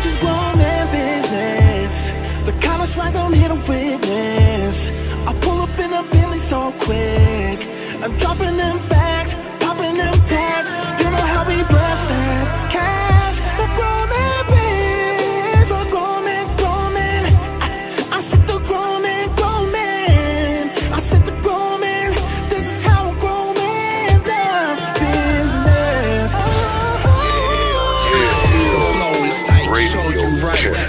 This is grown man business. The collar swag don't hit a witness. I pull up in a Bentley so quick. I'm dropping them bags, popping them tags. You know how we bless that cash. The grown man biz. The grown man. I said the grown man. I said the grown man. This is how a grown man does business.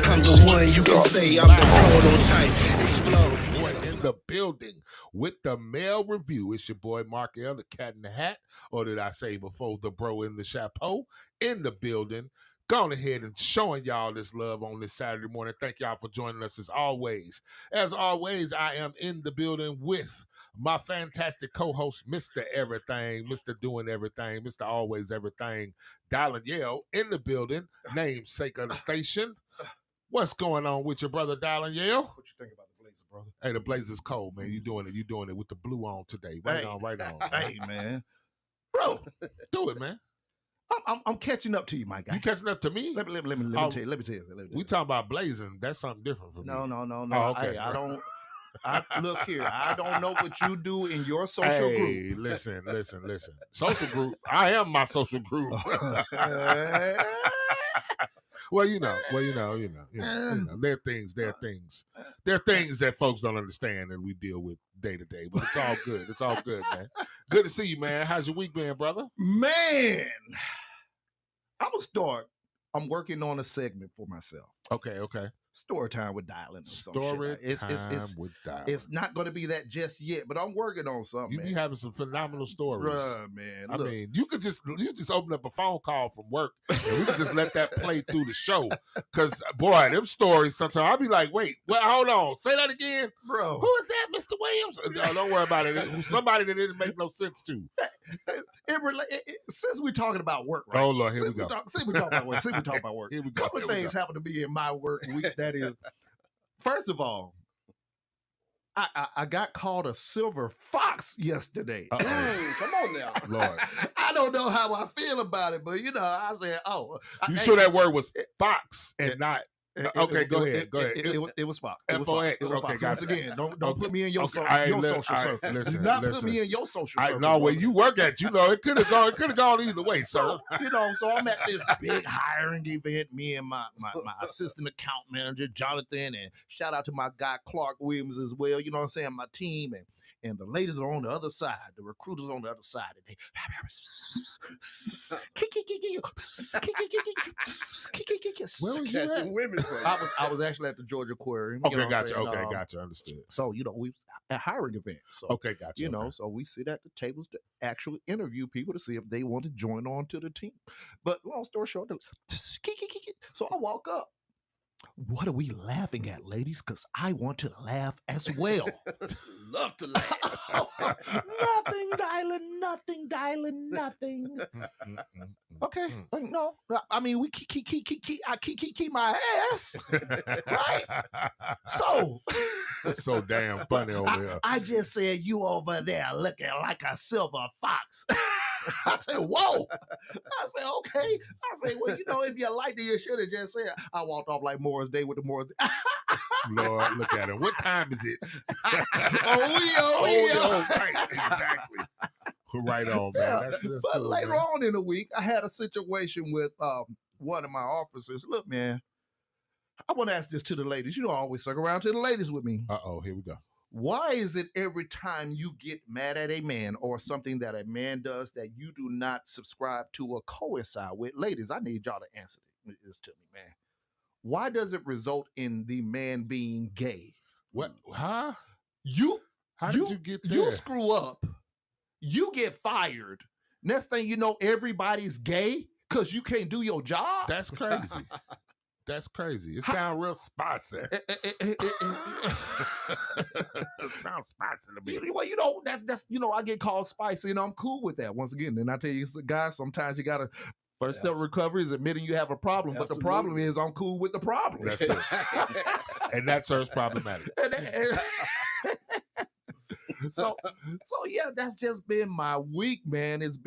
I'm the one you can say I'm the prototype. Explode. In the building with the mail review. It's your boy Mark L, the cat in the hat, or did I say before, the bro in the chapeau, in the building. Going ahead and showing y'all this love on this Saturday morning. Thank y'all for joining us as always. As always, I am in the building with my fantastic co-host, Mr. Everything, Mr. Doing Everything, Mr. Always Everything, Dylan Yale, in the building, namesake of the station. What's going on with your brother, Dylan Yale? What you think about the Blazer, brother? Hey, the Blazers cold, man. You doing it with the blue on today. Right on. Hey, man. Bro, do it, man. I'm catching up to you, my guy. You catching up to me? Let me tell you. We talking about blazing. That's something different for me. No. Oh, okay. Hey, I don't. Look here. I don't know what you do in your social group. Hey, listen. Social group. I am my social group. Well, you know. There are things that folks don't understand and we deal with day to day. But it's all good. It's all good, man. Good to see you, man. How's your week been, brother? Man, I'm gonna start. I'm working on a segment for myself. Okay. Story time with Dylan. Story time with Dylan. It's not going to be that just yet, but I'm working on something. You be having some phenomenal stories. Bruh, man. I mean, you just open up a phone call from work and we could just let that play through the show. Because, boy, them stories sometimes I'll be like, wait, hold on. Say that again. Bro. Who is that, Mr. Williams? No, don't worry about it. Somebody that didn't make no sense to. Since we're talking about work, right? Oh, Lord, here we go. Since we talk about work. Here we go. A couple of things happen to be in my work week. That is, first of all, I got called a silver fox yesterday. Come on now. Lord. I don't know how I feel about it, but I said, You sure that word was fox and not... Okay, go ahead. It was Fox. F-O-X. Okay, Once again, don't put me in your social circle. Listen, Do not put me in your social circle. No, where you work at, it could have gone either way, sir. So I'm at this big hiring event. Me and my assistant account manager, Jonathan, and shout out to my guy Clark Williams as well. You know what I'm saying? My team and the ladies are on the other side. The recruiters on the other side. And they where was you at? Women I was actually at the Georgia Aquarium. Okay, gotcha. Gotcha. Understood. So we was at hiring event. So okay, gotcha. So we sit at the tables to actually interview people to see if they want to join on to the team. But long story short, so I walk up. What are we laughing at, ladies? Because I want to laugh as well. Love to laugh. Nothing, nothing. Okay, no. I mean, we keep my ass, right? So that's so damn funny over here. I just said, you over there looking like a silver fox. I said, whoa. I said, okay. I said, well, if you liked it, you should have just said. I walked off like Morris Day with the Morris Day. Lord, look at him. What time is it? Right, exactly. Right on, man. That's but cool, later on in the week, I had a situation with one of my officers. Look, man, I want to ask this to the ladies. I always circle around to the ladies with me. Here we go. Why is it every time you get mad at a man or something that a man does that you do not subscribe to or coincide with? Ladies, I need y'all to answer this to me, man. Why does it result in the man being gay? What? Huh? How did you get there? You screw up. You get fired. Next thing you know, everybody's gay because you can't do your job? That's crazy. That's crazy. It sounds real spicy. It sounds spicy to me. Well, that's I get called spicy, and I'm cool with that. Once again, then I tell you, guys, sometimes you gotta first step of recovery is admitting you have a problem. Absolutely. But the problem is I'm cool with the problem. That's it. And that serves problematic. So yeah, that's just been my week, man. It's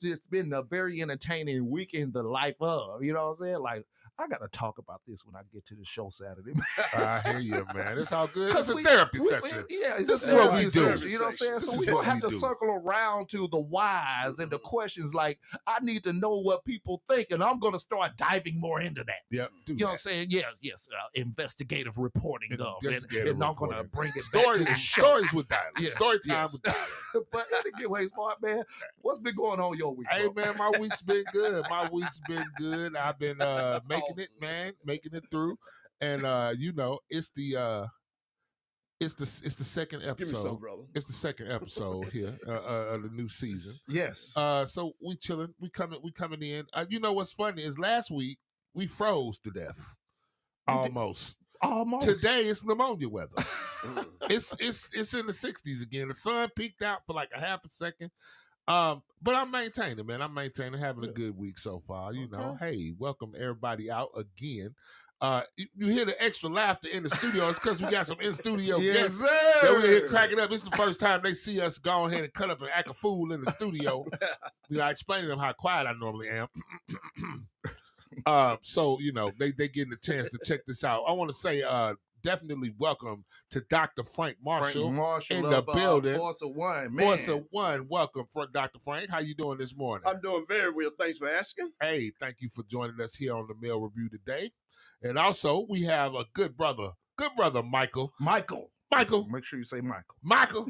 just been a very entertaining week in the life of, you know what I'm saying? Like, I got to talk about this when I get to the show Saturday. I hear you, man. It's all good. It's a we- therapy we- session. It's This a is what we therapy do. session, you know what I'm saying? This So is we don't what have we to do. circle around to the whys and the questions like, I need to know what people think, and I'm going to start diving more into that. Yep. You know what I'm saying? Yes. Investigative reporting, though. Investigative And I'm going to reporting. bring it back to Stories, the show. stories with dialogue. Yes, Story time yes. with dialogue. But anyway, smart man, what's been going on your week? Hey bro? man, my week's been good. My week's been good. I've been making it, man, making it through. And it's the second Give me some, episode. brother. It's the second episode here of the new season. Yes. So we chilling. We coming in. You know what's funny is last week we froze to death. Almost. Almost. Today it's pneumonia weather. It's in the 60s again. The sun peaked out for like a half a second. But I'm maintaining, man. I'm maintaining, having a good week so far. You know, hey, welcome everybody out again. You hear the extra laughter in the studio. It's because we got some in studio guests that we're here cracking up. It's the first time they see us go ahead and cut up and act a fool in the studio. I explain to them how quiet I normally am. So they getting a chance to check this out. I want to say definitely welcome to Dr. Frank Marshall in the building. Force of One, man. Force of One, welcome for Dr. Frank. How you doing this morning? I'm doing very well. Thanks for asking. Hey, thank you for joining us here on the Mail Review today. And also we have a good brother Michael. Michael. Make sure you say Michael. Michael.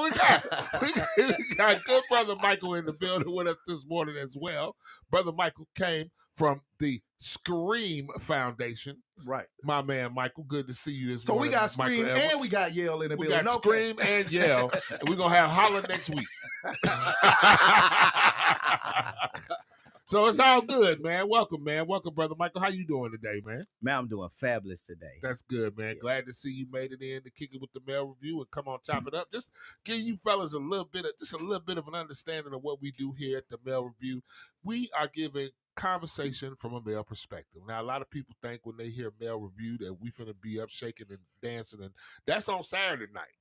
we got good brother Michael in the building with us this morning as well. Brother Michael came from the Scream Foundation. Right. My man Michael, good to see you this So morning. we got Scream Michael Edwards. and we got Yale in the We building. got Scream and Yell. And we're going to have Holler next week. So it's all good, man. Welcome, Brother Michael. How you doing today, man? Man, I'm doing fabulous today. That's good, man. Glad to see you made it in to kick it with the Mail Review and come on, chop it up. Just give you fellas a little bit of an understanding of what we do here at the Mail Review. We are giving conversation from a male perspective. Now, a lot of people think when they hear Mail Review that we finna be up shaking and dancing, and that's on Saturday night.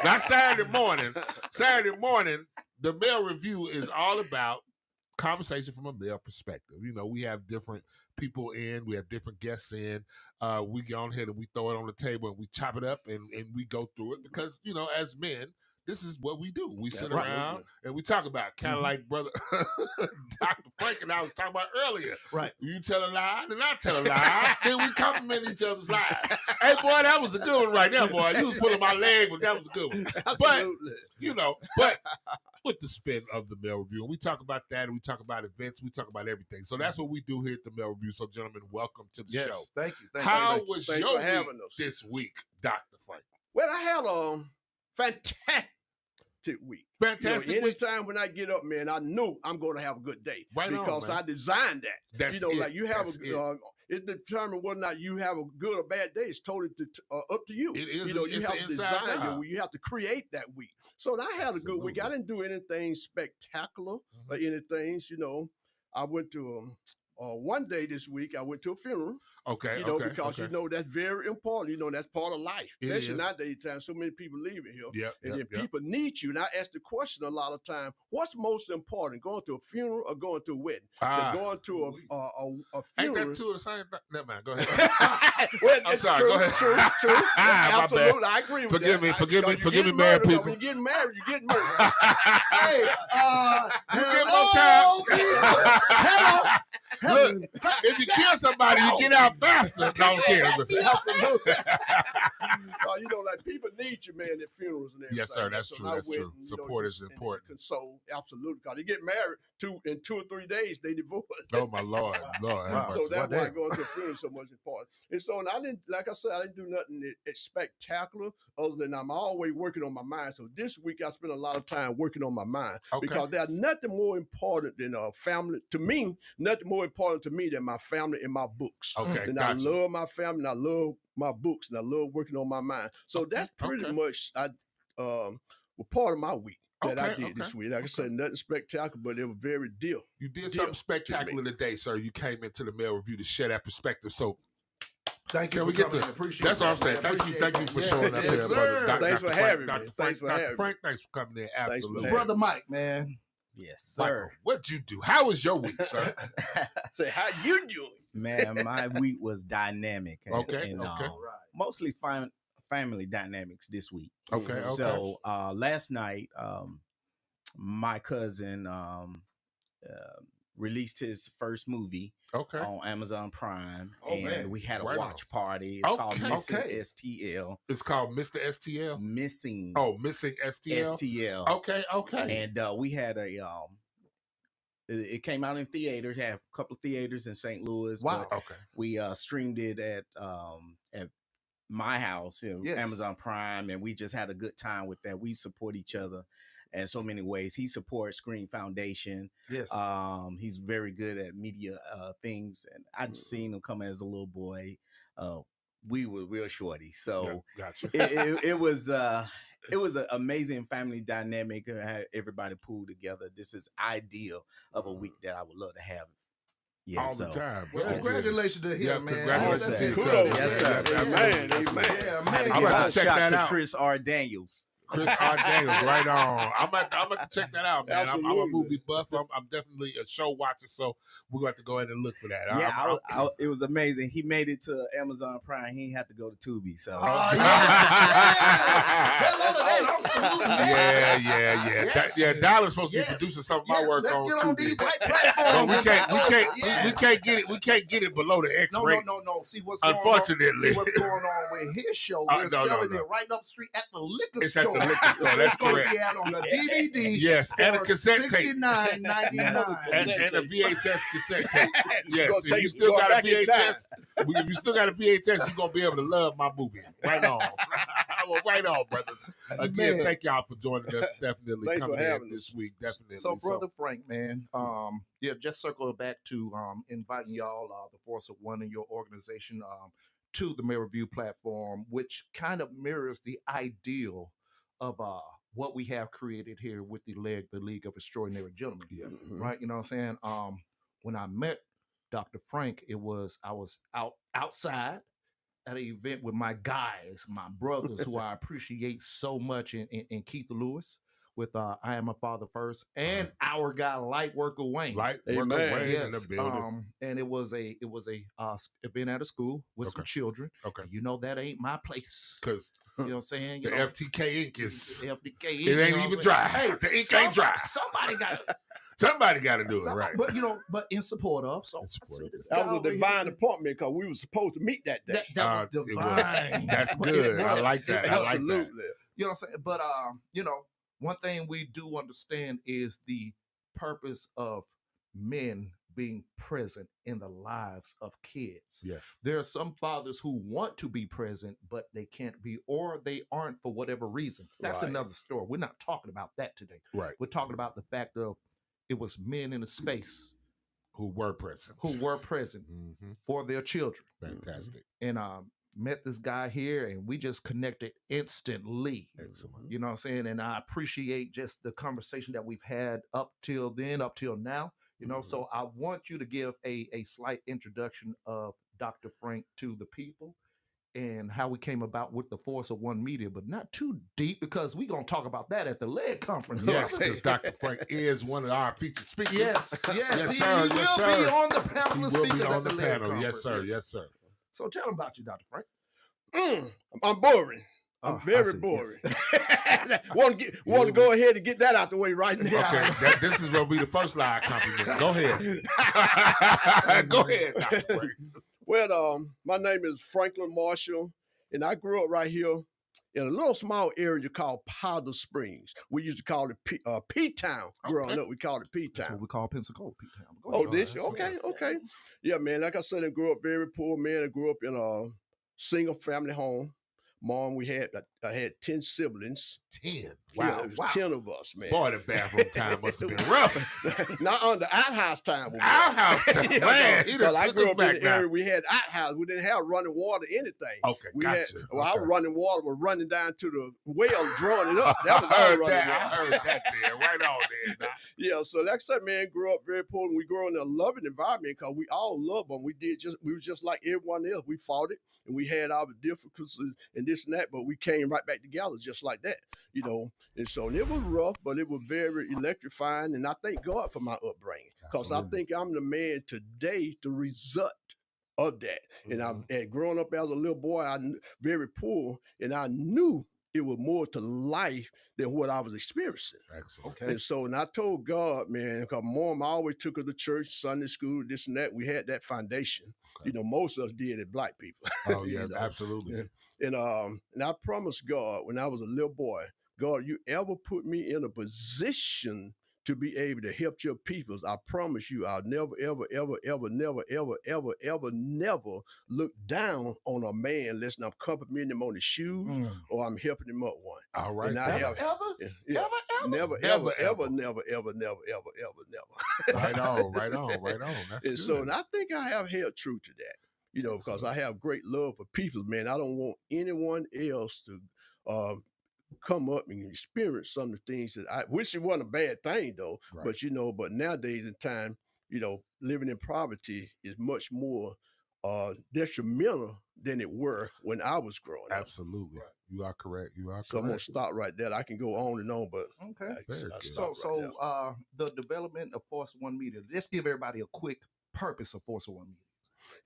Not Saturday morning. Saturday morning, the Mail Review is all about conversation from a male perspective. We have different people in, we have different guests in. We go on here and we throw it on the table and we chop it up and we go through it because, as men, this is what we do. We sit around and we talk about kind of like brother Dr. Frank and I was talking about earlier. Right. You tell a lie, then I tell a lie. Then we compliment each other's lies. Hey, boy, that was a good one right there, boy. You was pulling my leg, but that was a good one. Absolutely. But with the spin of the Mail Review. And we talk about that, and we talk about events, we talk about everything. So that's what we do here at the Mail Review. So, gentlemen, welcome to the show. Yes, thank you. How was Thanks your for having week us. this week, Dr. Frank? Well, I had a fantastic week. Fantastic week. Anytime when I get up, man, I know I'm going to have a good day. Right on, because man. I designed that. That's like it. you have That's it determines whether or not you have a good or bad day. It's totally up to you. It is. You It's have an to inside design job. you have to create that week. So I had a good week. I didn't do anything spectacular or anything. I went to one day this week. I went to a funeral. Okay. Because that's very important. That's part of life, It especially is. nowadays. Time so many people leaving here. Yep. And then people need you. And I ask the question a lot of time, what's most important, going to a funeral or going to a wedding? So going to a Ain't funeral. that two of the same thing? Never mind. Go ahead. Well, I'm it's sorry, True, go ahead. True. My Absolutely. bad. I agree with Forgive that. me, forgive me, Because forgive you me, get married people. When you get married, you get married. Hey, You get more time. Hello. Look, if you kill somebody, you get out faster. Don't care. Absolutely. Like people need you, man, at funerals and everything. Yes, sir. That's So true. I That's went true. and, Support is and important. Console, absolutely. Because they get married in 2 or 3 days, they divorce. Oh my Lord, Lord. have So mercy. that's why going to a funeral is so much important. And so, I didn't, like I said, I didn't do nothing spectacular other than I'm always working on my mind. So this week I spent a lot of time working on my mind because there's nothing more important than family. To me, nothing more important to me than my family and my books. Okay, And gotcha. I love my family and I love my books and I love working on my mind. So that's pretty much part of my week that I did this week. Like I said, nothing spectacular, but it was very deal. You did something spectacular today, sir. You came into the Mail Review to share that perspective. So Thank you. can we get to? That's what I'm saying. Thank you for showing up here, brother. Thanks for having me. Dr. Thanks for having me. Frank, thanks for coming in. Absolutely, having me. Brother Mike, man. Yes, Michael, sir. what'd you do? How was your week, sir? Say, how you doing? Man, my week was dynamic. Okay, and, okay. mostly family dynamics this week. Okay, okay. So last night, my cousin released his first movie Okay. on Amazon Prime, Oh, and man. we had a Right watch party. It's called Okay. Missing Okay. STL. It's called Mr. STL. Missing Missing STL. STL. Okay, okay. And we had a it came out in theaters. Had a couple of theaters in St. Louis. Wow. But Okay. we streamed it at my house, Yes. Amazon Prime, and we just had a good time with that. We support each other in so many ways. He supports Screen Foundation. Yes. He's very good at media things, and I'd seen him come as a little boy. We were real shorty, so Yeah, gotcha. it was an amazing family dynamic. Had everybody pulled together. This is ideal of a week that I would love to have. Yeah, All the time. Well, Very good. congratulations to him, Yeah, man. congratulations That's to it. you. Kudos. Yes, sir. Amen. Amen. Yeah, I'm man. I'm about to check shout that to out. Chris R. Daniels. Chris R. Daniels, right on. I'm about to check that out, man. I'm a Absolutely. movie buff. I'm definitely a show watcher, so we're going to have to go ahead and look for that. Yeah, it was amazing. He made it to Amazon Prime. He didn't have to go to Tubi. So Oh, yeah. Yes. Yeah, Dollar's supposed to be Yes. producing some of my Yes, work let's on get on Tubi. these right But platforms. we can't Yes. get it. We can't get it below the X No. rate. See what's going on. Unfortunately. See what's going on with his show. We're No. selling it right up the street at the liquor It's at store. the liquor store. That's It's going to correct. be out on the DVD. Yes, and a for cassette tape. $69.99. And a VHS cassette tape. Yes, Gonna if take you you still going got a back in VHS, if you still got a VHS, you're gonna be able to love my movie. Right on. Well, right on, brothers. Again, Man. thank y'all for joining us. Definitely Thanks coming for in having this week. Definitely. So, Brother Frank, man, just circle back to inviting y'all, the Force of One in your organization, to the Mayor Review platform, which kind of mirrors the ideal of what we have created here with the League of Extraordinary Gentlemen. Yeah. Right? You know what I'm saying? When I met Dr. Frank, I was outside at an event with my guys, my brothers, who I appreciate so much, in Keith Lewis with I Am a Father First, and our guy Lightworker Wayne. Light Amen. worker Wayne in Yes, the building. and it was a event at a school with some Okay. children. Okay. You know that ain't my place. Because You know what I'm saying? the You know, FTK ink is FDK. it you know ain't what even I'm dry. saying? The ink ain't dry. Somebody got it. Somebody got to do it, right? But in support of. So In support I see of. this That guy was a over here. divine appointment because we were supposed to meet that day. That was It was. divine. That's But it good. I was. like that. I like that. Absolutely. You know what I'm saying? But one thing we do understand is the purpose of men being present in the lives of kids. Yes. There are some fathers who want to be present, but they can't be, or they aren't for whatever reason. That's Right. another story. We're not talking about that today. Right. We're talking about the fact of it was men in a space Who were present. who were present Mm-hmm. for their children. Fantastic. And met this guy here, and we just connected instantly. Excellent. You know what I'm saying? And I appreciate just the conversation that we've had up till now. You know, so I want you to give a slight introduction of Dr. Frank to the people and how we came about with the Force of One Media, but not too deep because we're going to talk about that at the leg conference. Yes, because Dr. Frank is one of our featured speakers. Yes, Yes, he sir. will Yes, be sir. on the panel He of will speakers be on at the the leg panel. conference. Yes, sir. Yes, sir. So tell them about you, Dr. Frank. I'm boring. Oh, I'm I very see, boring. yes. want to go ahead and get that out the way right now. Okay, this is going to be the first live compliment. Go ahead. Go ahead, Dr. Frank. Well, my name is Franklin Marshall, and I grew up right here in a little small area called Powder Springs. We used to call it P-Town. Growing Okay. up, we called it That's P-Town. what we call Pensacola, Pete Town. Go Oh, ahead. this? Okay. Yeah, man, like I said, I grew up very poor, man. I grew up in a single family home. Mom, I had 10 siblings. 10. Yeah, it was 10 of us, man. Boy, the bathroom time must have been rough. Not on the outhouse time. was Our rough. house time. Man, he done I took grew us up in back the now. area. We had outhouse. We didn't have running water, anything. Okay, We gotcha. had, our Okay. running water was running down to the well, drawing it up. I That was our heard running that. water. I heard that there. Right on there. Doc. Yeah, so like I said, man, grew up very poor, and we grew in a loving environment because we all love them. We were just like everyone else. We fought it, and we had our difficulties, and this and that, but we came right back together just like that, And so it was rough, but it was very electrifying. And I thank God for my upbringing because I think I'm the man today, the result of that. And I, growing up as a little boy, very poor, and I knew it was more to life than what I was experiencing. Excellent. Okay. And so, and I told God, man, because Mom always took her to church, Sunday school, this and that. We had that foundation. Okay. Most of us did as black people. Oh yeah, absolutely. And I promised God when I was a little boy, God, you ever put me in a position to be able to help your peoples, I promise you, I'll never, ever, ever, ever, never, ever, ever, ever, never look down on a man unless I'm complimenting him on his shoes or I'm helping him up one. All right. And Never, never, Never, ever, ever. never, never. Right on. That's And good. so, and I think I have held true to that, because I have great love for people, man. I don't want anyone else to come up and experience some of the things that I wish it wasn't a bad thing though. Right. But nowadays in time, living in poverty is much more detrimental than it were when I was growing up. Absolutely. Right. You are correct. So I'm gonna stop right there. I can go on and on, but okay. I the development of Force One Media. Let's give everybody a quick purpose of Force One Media.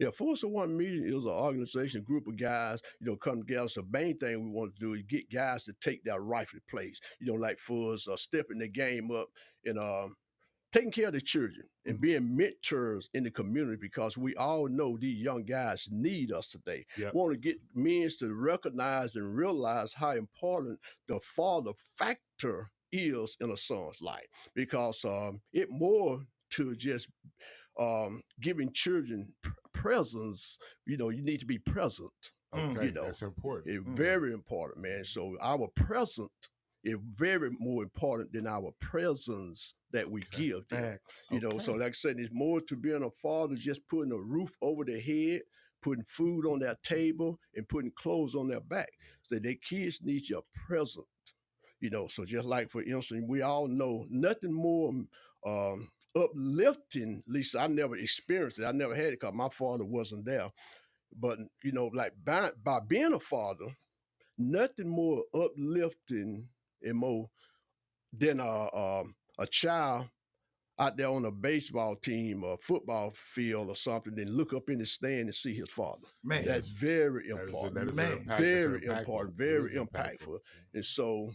Yeah, Force of One Media is an organization, group of guys, come together. So the main thing we want to do is get guys to take their rightful place, like for us, stepping the game up and taking care of the children and being mentors in the community because we all know these young guys need us today. Yep. Want to get men to recognize and realize how important the father factor is in a son's life because it more to just giving children presence, you need to be present. Okay, that's important. It's very important, man. So our present is very more important than our presence that we give them. So like I said, it's more to being a father, just putting a roof over their head, putting food on their table, and putting clothes on their back. So their kids need your presence. So just like, for instance, we all know nothing more uplifting, at least I never experienced it. I never had it because my father wasn't there. But, like by being a father, nothing more uplifting and more than a child out there on a baseball team or football field or something, then look up in the stand and see his father. Man, that's very important. Very important, very impactful. And so,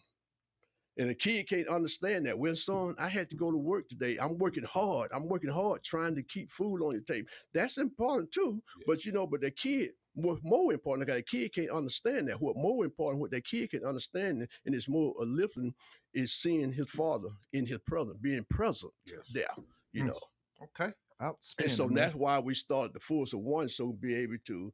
and a kid can't understand that. Well, son, I had to go to work today. I'm working hard. Trying to keep food on your table. That's important too. Yeah. But the kid, what's more important, the kid can't understand that. What more important, what that kid can understand, and it's more uplifting, is seeing his father in his presence, being present there, Okay. Outstanding. And so that's why we started the Force of One, so be able to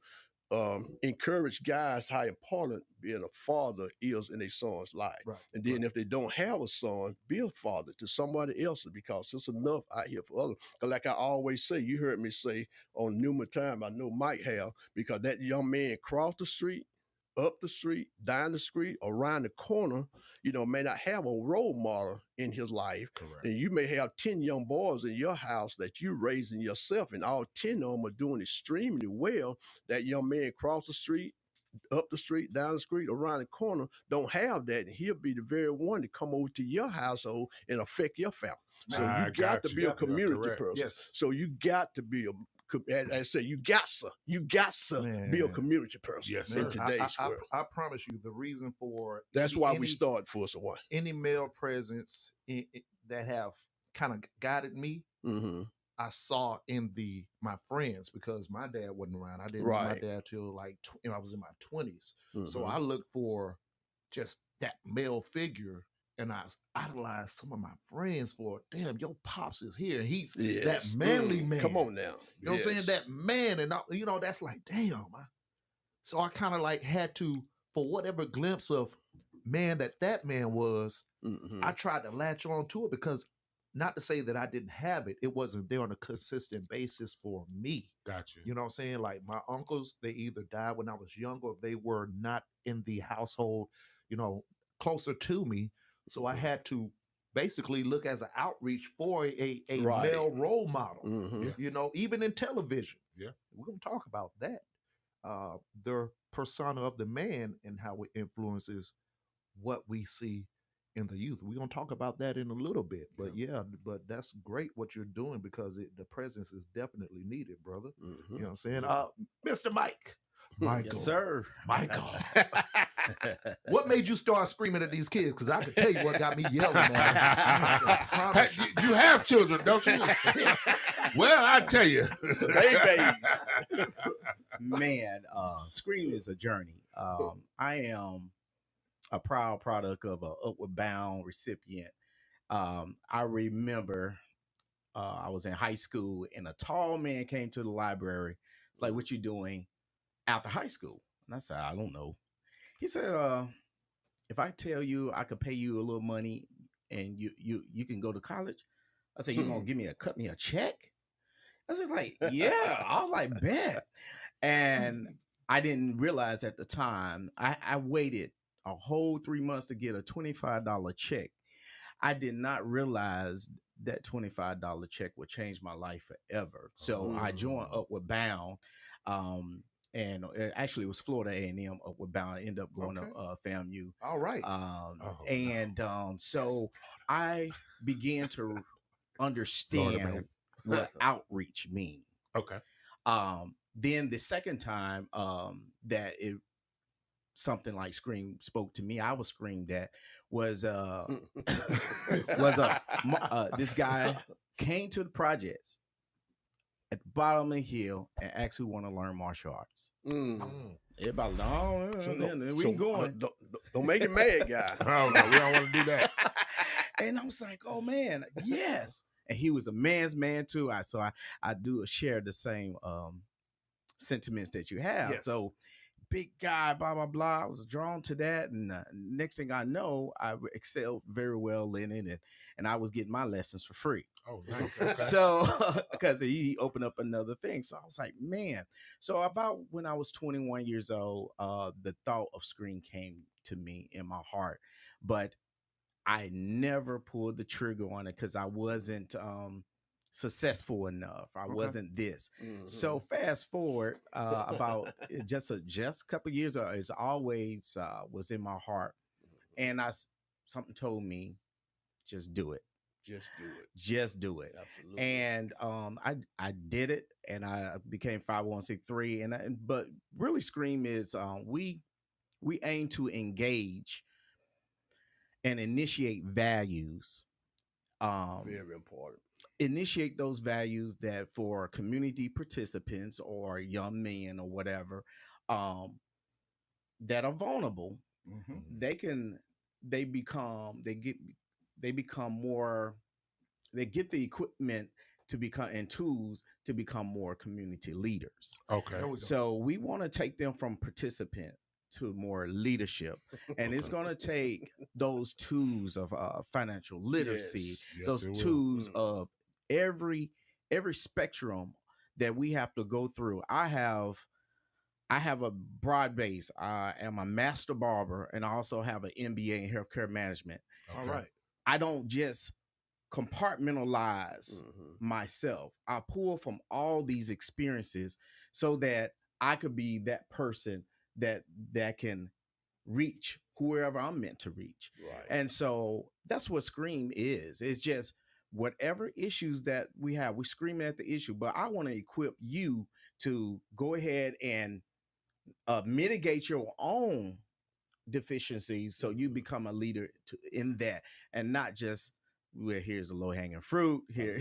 encourage guys how important being a father is in a son's life. Right. And then if they don't have a son, be a father to somebody else because it's enough out here for others. Because like I always say, you heard me say on numerous times, I know Mike have, because that young man crossed the street, up the street, down the street, around the corner, may not have a role model in his life. Correct. And you may have 10 young boys in your house that you're raising yourself, and all 10 of them are doing extremely well. That young man cross the street, up the street, down the street, around the corner, don't have that, and he'll be the very one to come over to your household and affect your family. So you got to be a community person. Yes. So you got to be as I say, you got to be a community person in today's world. I promise you, the reason for that's why we started Force of One. Any male presence that have kind of guided me, I saw in my friends because my dad wasn't around. I didn't know my dad till like I was in my 20s. So I looked for just that male figure. And I idolized some of my friends for, damn, your pops is here. He's that manly man. Come on now. You know what I'm saying? That man. And, that's like, damn. So I kind of like had to, for whatever glimpse of man that man was, I tried to latch on to it because not to say that I didn't have it. It wasn't there on a consistent basis for me. Gotcha. You know what I'm saying? Like my uncles, they either died when I was younger or they were not in the household, closer to me. So I had to basically look as an outreach for a male role model, even in television. Yeah. We're going to talk about that. the persona of the man and how it influences what we see in the youth. We're gonna talk about that in a little bit, but but that's great what you're doing because the presence is definitely needed, brother. Mm-hmm. You know what I'm saying? Mr. Mike. Michael. Yes, sir. Michael. What made you start screaming at these kids? Because I can tell you what got me yelling, man. Hey, you have children, don't you? Well, I tell you. Babies. Man, Scream is a journey. I am a proud product of a Upward Bound recipient. I remember I was in high school and a tall man came to the library. It's like, what you doing after high school? And I said, I don't know. He said, if I tell you I could pay you a little money and you can go to college, I said, you gonna cut me a check? I was just like, yeah. I was like, bet. And I didn't realize at the time, I waited a whole 3 months to get a $25 check. I did not realize that $25 check would change my life forever. So I joined Upward Bound. And actually, it was Florida A&M Upward Bound. I ended up going to FAMU. All right. So I began to understand what outreach means. Okay. Then the second time that something like Scream spoke to me, I was screamed at, was this guy came to the projects at the bottom of the hill and asked who want to learn martial arts. Everybody, we ain't going. Don't make it mad, guy. Oh no, we don't want to do that. And I was like, oh man, yes. And he was a man's man too. I do share the same sentiments that you have. Yes. So big guy, blah blah blah. I was drawn to that, and next thing I know, I excelled very well in it, and I was getting my lessons for free. Oh, nice. Okay. So because he opened up another thing, so I was like, man. So about when I was 21 years old, the thought of Scream came to me in my heart, but I never pulled the trigger on it because I wasn't successful enough. I wasn't this. So fast forward about just a couple years ago, it's always was in my heart, and something told me, just do it. Just do it. Absolutely. And I did it, and I became 501c3. But really, Scream is we aim to engage and initiate values. Very important. Initiate those values that for community participants or young men or whatever that are vulnerable, they get the equipment to become and tools to become more community leaders. Okay. So we want to take them from participant to more leadership, and it's going to take those tools of financial literacy, those tools of every spectrum that we have to go through. I have a broad base. I am a master barber, and I also have an MBA in healthcare management. Okay. All right. I don't just compartmentalize myself. I pull from all these experiences so that I could be that person that can reach whoever I'm meant to reach. Right. And so that's what Scream is. It's just whatever issues that we have, we scream at the issue, but I want to equip you to go ahead and mitigate your own deficiencies so you become a leader in that, and not just, well, here's the low-hanging fruit here.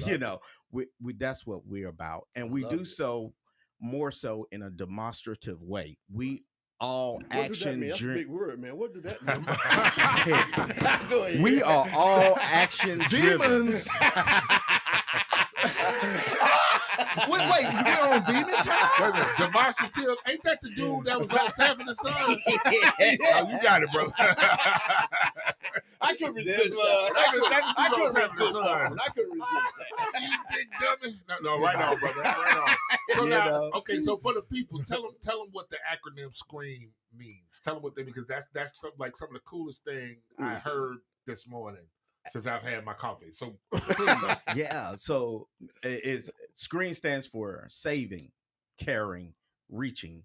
We that's what we're about, and we do so more so in a demonstrative way. We all action. That's a big word, man. What do that mean? We are all action Demons. Wait, we're on demon time? Wait a minute, demonstrative? Ain't that the dude that was on Sanford and Son? Oh, you got it, brother. I couldn't resist that. I couldn't resist that. No, right on, brother. Right on. So now, okay, so for the people, tell them what the acronym SCREAM means. Tell them what they mean, because that's some of the coolest thing I heard this morning since I've had my coffee. So please. Yeah, so SCREAM stands for saving, caring, reaching,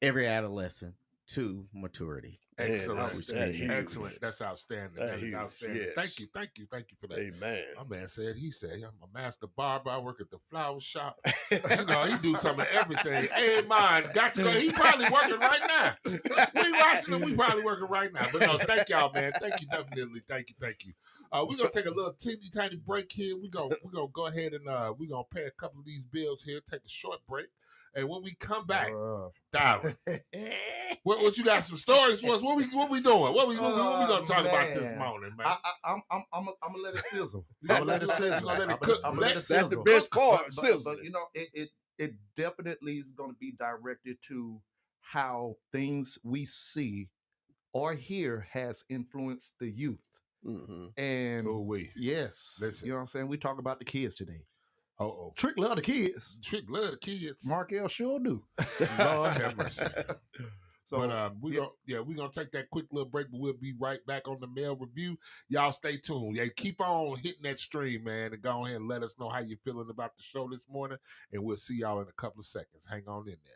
every adolescent to maturity. Excellent. Man, Excellent. That's outstanding. That is outstanding. Yes. Thank you for that. Amen. My man said, I'm a master barber. I work at the flower shop. He do some of everything. Hey, mine, got to go. He probably working right now. We watching him. We probably working right now. But no, thank y'all, man. Thank you, definitely. Thank you. We're gonna take a little teeny tiny break here. We're gonna go ahead and we're gonna pay a couple of these bills here, take a short break. And when we come back, Darren, what you got some stories for us? What we doing? What we gonna talk about this morning, man? I'm gonna let it sizzle. I'm gonna let it sizzle. Let it cook. That's the best part. But it definitely is going to be directed to how things we see or hear has influenced the youth. Mm-hmm. And yes, listen. You know what I'm saying? We talk about the kids today. Uh-oh. Trick love the kids. Trick love the kids. Mark L sure do. Lord have mercy. So, but we're gonna take that quick little break, but we'll be right back on the mail review. Y'all stay tuned. Yeah, keep on hitting that stream, man, and go ahead and let us know how you're feeling about the show this morning. And we'll see y'all in a couple of seconds. Hang on in there.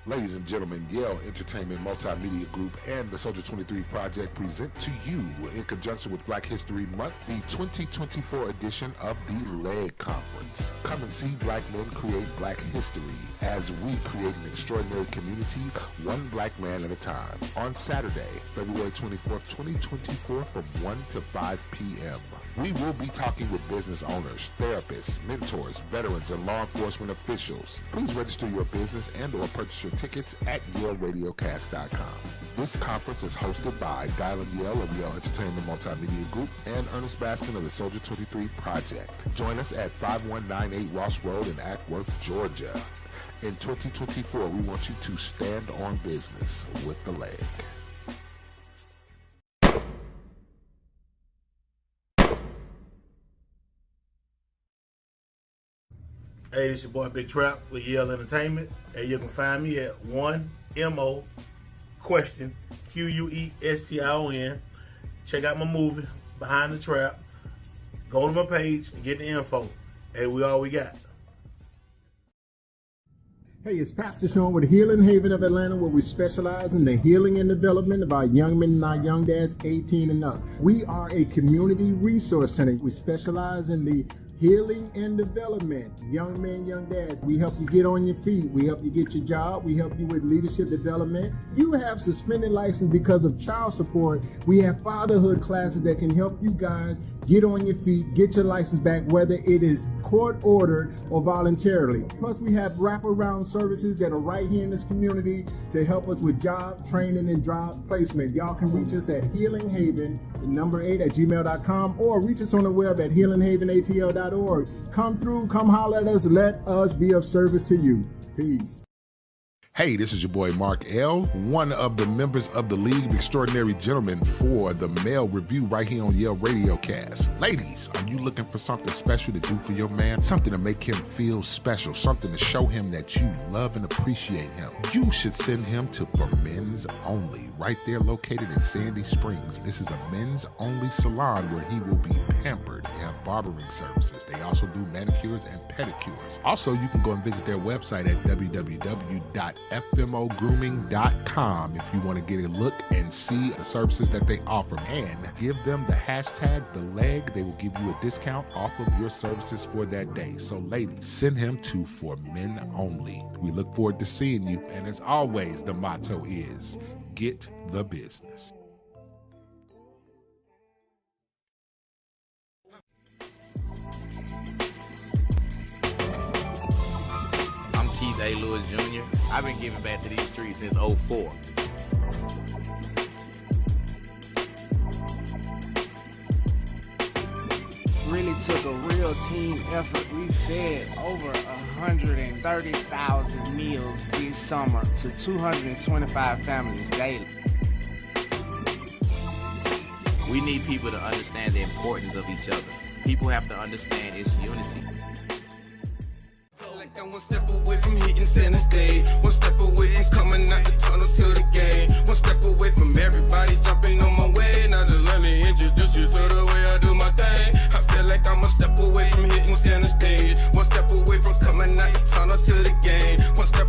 Ladies and gentlemen, Yale Entertainment Multimedia Group and the Soldier 23 Project present to you, in conjunction with Black History Month, the 2024 edition of the LEG Conference. Come and see Black men create Black history as we create an extraordinary community, one Black man at a time. On Saturday, February 24th, 2024, from 1 to 5 p.m. We will be talking with business owners, therapists, mentors, veterans, and law enforcement officials. Please register your business and or purchase your tickets at YaleRadiocast.com. This conference is hosted by Dylan Yale of Yale Entertainment Multimedia Group and Ernest Baskin of the Soldier 23 Project. Join us at 5198 Ross Road in Acworth, Georgia. In 2024, we want you to stand on business with the LEG. Hey, this your boy Big Trap with Yale Entertainment, and you can find me at 1MO question QUESTION. Check out my movie Behind the Trap. Go to my page and get the info. Hey, we all we got. Hey, it's Pastor Sean with Healing Haven of Atlanta, where we specialize in the healing and development of our young men and our young dads 18 and up. We are a community resource center. We specialize in the healing and development. Young men, young dads, we help you get on your feet. We help you get your job. We help you with leadership development. You have suspended license because of child support. We have fatherhood classes that can help you guys get on your feet, get your license back, whether it is court ordered or voluntarily. Plus, we have wraparound services that are right here in this community to help us with job training and job placement. Y'all can reach us at healinghaven, the number 8 at gmail.com, or reach us on the web at healinghavenatl.org. Come through, come holler at us, let us be of service to you. Peace. Hey, this is your boy Mark L., one of the members of the League of Extraordinary Gentlemen for the Mail Review right here on Yale Radiocast. Ladies, are you looking for something special to do for your man? Something to make him feel special, something to show him that you love and appreciate him? You should send him to For Men's Only, right there located in Sandy Springs. This is a men's only salon where he will be pampered. They have barbering services. They also do manicures and pedicures. Also, you can go and visit their website at www.fmogrooming.com if you want to get a look and see the services that they offer. And give them the hashtag TheLeg. They will give you a discount off of your services for that day. So ladies, send him to For Men Only. We look forward to seeing you. And as always, the motto is, get the business. Keith A. Lewis Jr. I've been giving back to these streets since 2004. Really took a real team effort. We fed over 130,000 meals this summer to 225 families daily. We need people to understand the importance of each other. People have to understand it's unity. I'm one step away from hitting center stage. One step away from coming out the tunnel to the game. One step away from everybody jumping on my way. Now just let me introduce you to the way I do my thing. I feel like I'm a step away from hitting center stage. One step away from coming out the tunnel to the game. One step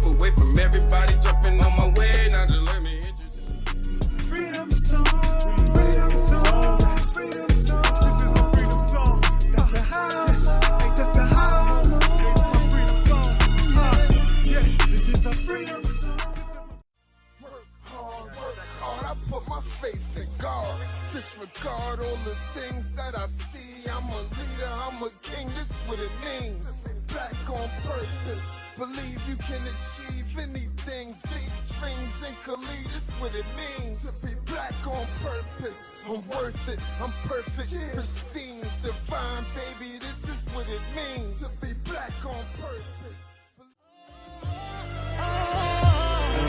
leader, I'm a king, this what it means. Back on purpose, believe you can achieve anything. Big dreams and Khalid, this what it means. To be black on purpose, I'm worth it, I'm perfect, pristine, divine, baby, this is what it means. To be black on purpose.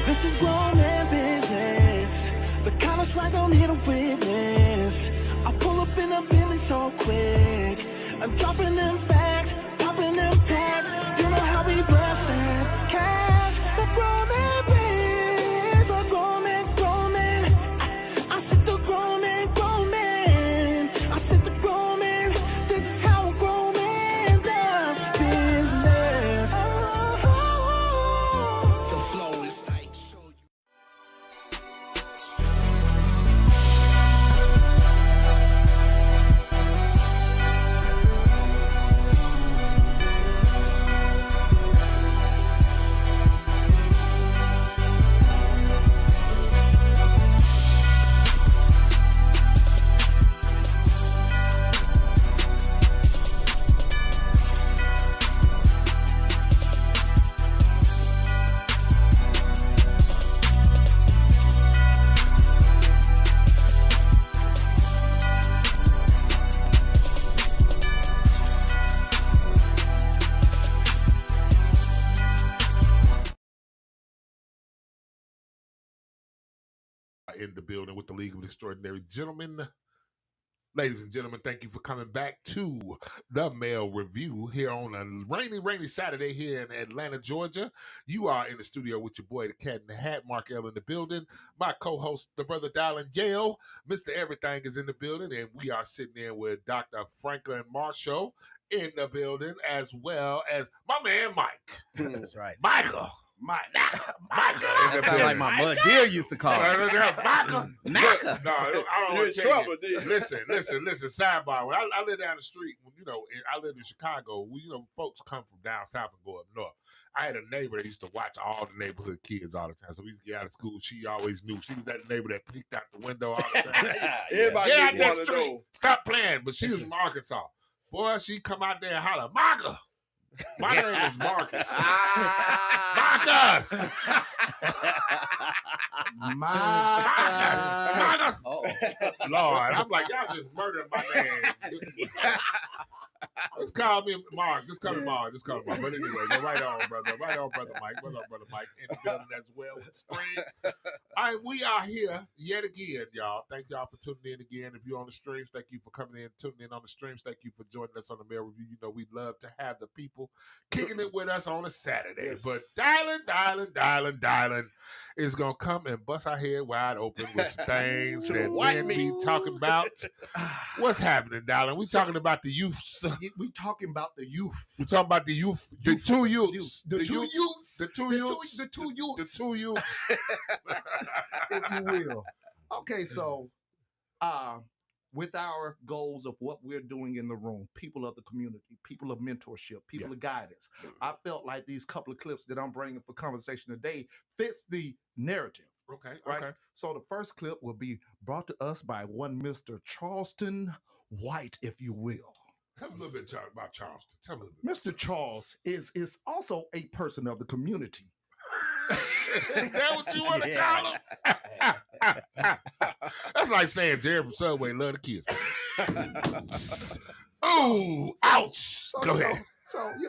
This is grown man business. The kind of swag don't hit a witness. I pull up in a Bentley so quick. I'm dropping them bags, popping them tags. You know how we bless that cash. The grown man biz. The grown man. I said the grown man. I said the grown man. This is how a grown man does business. The flow is tight. In the building with the League of Extraordinary Gentlemen. Ladies and gentlemen, thank you for coming back to the Mail Review here on a rainy Saturday here in Atlanta, Georgia. You are in the studio with your boy, the Cat in the Hat, Mark L in the building. My co-host, the brother Dylan Yale, Mr. Everything is in the building, and we are sitting in with Dr. Franklin Marshall in the building, as well as my man Mike. That's right. Michael. Michael. That sounds like my mud dear used to call me. Michael. Naka. No, I don't You're want in to tell trouble, you. dude. Listen. Sidebar. When I live down the street, I live in Chicago. Folks come from down south and go up north. I had a neighbor that used to watch all the neighborhood kids all the time. So we used to get out of school. She always knew. She was that neighbor that peeked out the window all the time. Everybody Get out get that one of street. those. Stop playing. But she was from Arkansas. Boy, she come out there and holler, Michael. My name is Marcus. Marcus! Marcus! Oh. Lord, I'm like, y'all just murdered my name. Just call me Mark. Just call me Mark. But anyway, go right on, brother. Right on, brother Mike. What up, brother Mike? In the building as well with Screen. All right, we are here yet again, y'all. Thank y'all for tuning in again. If you're on the streams, thank you for coming in, tuning in on the streams. Thank you for joining us on the Mail Review. You know, we love to have the people kicking it with us on a Saturday. Yes. But dialing is going to come and bust our head wide open with some things that men be talking about. What's happening, darling? We talking about the youth. We talking about the youth. We talking about the youth. The two youths. The two youths. The two youths. If you will. Okay, so with our goals of what we're doing in the room, people of the community, people of mentorship, people of guidance, I felt like these couple of clips that I'm bringing for conversation today fits the narrative. Okay, right? okay. So the first clip will be brought to us by one Mr. Charleston White, if you will. Tell me a little bit about Charleston. Tell me a little bit. Mr. Charles is also a person of the community. Is that what you want to call him? That's like saying Jerry from Subway love the kids. Ooh, ouch. So, Go ahead. I'm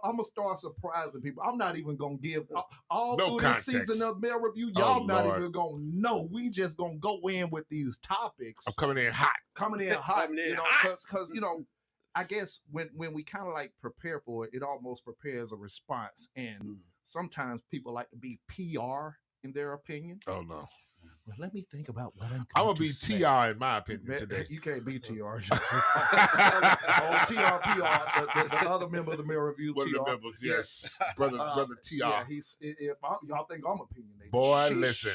gonna start surprising people. I'm not even gonna give all No through context. this season of Mail Review. Y'all not Lord. even gonna know. We just gonna go in with these topics. I'm coming in hot. Coming in hot, because I guess when we kind of like prepare for it, it almost prepares a response. And sometimes people like to be PR in their opinion. Oh no. Well, let me think about what I'm gonna going to be say. TR in my opinion today. You can't be TR. TRPR, the other member of the Mail Review. One of the TR. members, yes. Brother TR. Yeah, y'all think I'm opinionated. Boy, Sheesh. listen.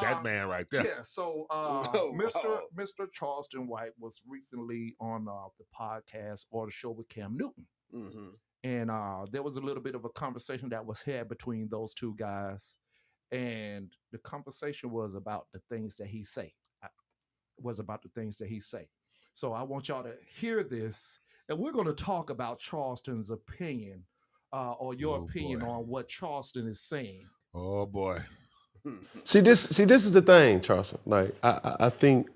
That man right there. Yeah, so Mr. Charleston White was recently on the podcast or the show with Cam Newton. Mm-hmm. And there was a little bit of a conversation that was had between those two guys. And the conversation was about the things that he say. So I want y'all to hear this and we're going to talk about Charleston's opinion or your opinion on what Charleston is saying. Oh boy. See, this is the thing, Charleston. Like, I think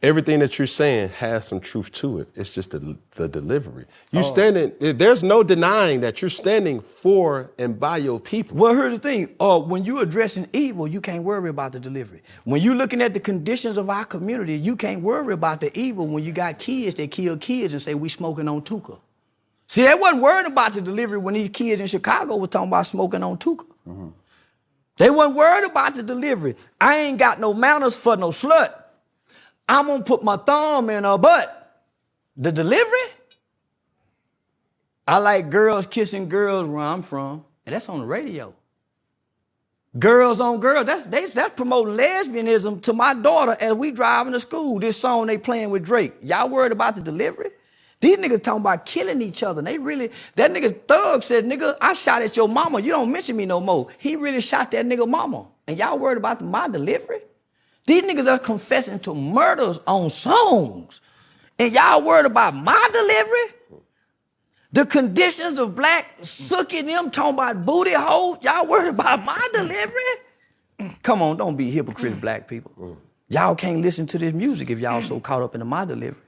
everything that you're saying has some truth to it. It's just the delivery. There's no denying that you're standing for and by your people. Well, here's the thing. When you're addressing evil, you can't worry about the delivery. When you're looking at the conditions of our community, you can't worry about the evil when you got kids that kill kids and say we smoking on Tuka. See, they wasn't worried about the delivery when these kids in Chicago were talking about smoking on Tuka. Mm-hmm. They wasn't worried about the delivery. I ain't got no manners for no slut. I'm gonna put my thumb in her butt. The delivery? I like girls kissing girls where I'm from, and that's on the radio. Girls on girls, that's promoting lesbianism to my daughter as we driving to school. This song they playing with Drake. Y'all worried about the delivery? These niggas talking about killing each other. That nigga Thug said, nigga, I shot at your mama. You don't mention me no more. He really shot that nigga mama. And y'all worried about my delivery? These niggas are confessing to murders on songs. And y'all worried about my delivery? The conditions of black sookie them talking about booty hole. Y'all worried about my delivery? Come on, don't be hypocrites, black people. Y'all can't listen to this music if y'all so caught up in my delivery.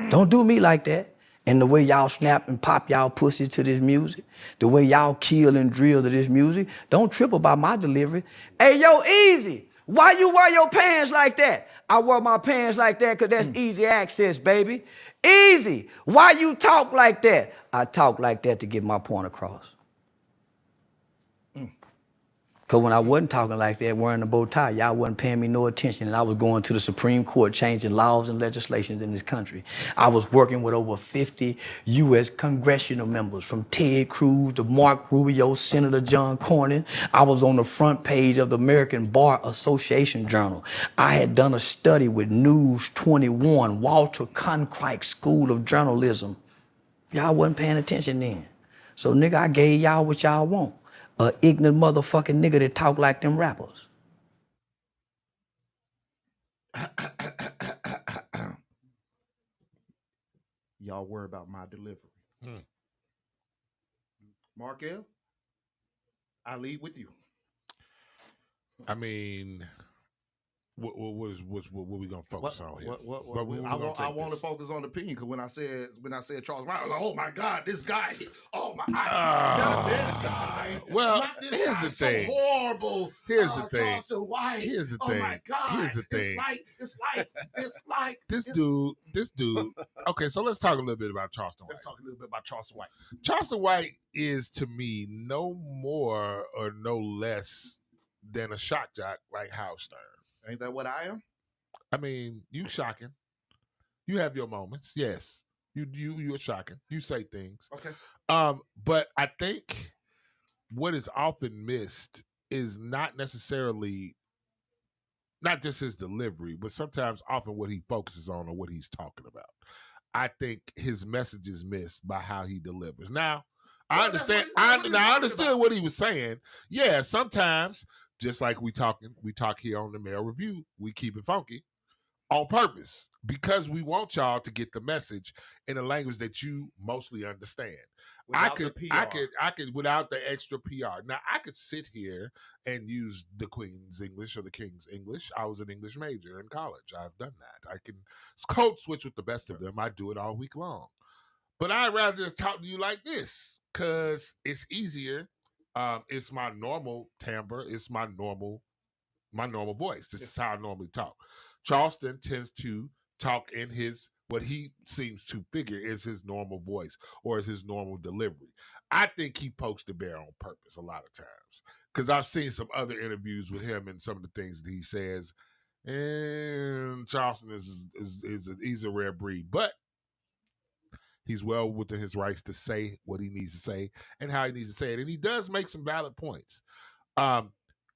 Don't do me like that. And the way y'all snap and pop y'all pussy to this music, the way y'all kill and drill to this music, don't trip about my delivery. Hey, yo, Easy. Why you wear your pants like that? I wear my pants like that because that's easy access, baby. Easy. Why you talk like that? I talk like that to get my point across. Because when I wasn't talking like that, wearing a bow tie, y'all wasn't paying me no attention, and I was going to the Supreme Court changing laws and legislations in this country. I was working with over 50 U.S. congressional members, from Ted Cruz to Mark Rubio, Senator John Cornyn. I was on the front page of the American Bar Association Journal. I had done a study with News 21, Walter Cronkite School of Journalism. Y'all wasn't paying attention then. So, nigga, I gave y'all what y'all want. A ignorant motherfucking nigga that talk like them rappers. Y'all worry about my delivery. Markel, I leave with you. I mean, what we gonna focus on here? I want to focus on the opinion, because when I said Charles Brown, I was like, oh my God, this guy, oh my God, this guy. Well, this here's guy the is so thing. horrible. Here's the thing. Charleston White. Here's the Oh thing. my God. Here's the thing. It's like this dude. Okay, so let's talk a little bit about Charleston White. Let's talk a little bit about Charleston White. Charleston White is, to me, no more or no less than a shock jock like Howard Stern. Ain't that what I am? I mean, you shocking. You have your moments, yes. You're shocking. You say things. Okay. But I think what is often missed is not necessarily not just his delivery, but sometimes often what he focuses on or what he's talking about. I think his message is missed by how he delivers. Now, I understand. I understood what he was saying. Yeah, sometimes, just like we talk here on the Mail Review, we keep it funky on purpose because we want y'all to get the message in a language that you mostly understand. I could without the extra PR. Now I could sit here and use the Queen's English or the King's English. I was an English major in college. I've done that. I can code switch with the best of them. I do it all week long. But I'd rather just talk to you like this because it's easier. It's my normal timbre. It's my normal voice. This is how I normally talk. Charleston tends to talk in what he seems to figure is his normal voice or is his normal delivery. I think he pokes the bear on purpose a lot of times because I've seen some other interviews with him and some of the things that he says. And Charleston he's a rare breed, but he's well within his rights to say what he needs to say and how he needs to say it. And he does make some valid points. On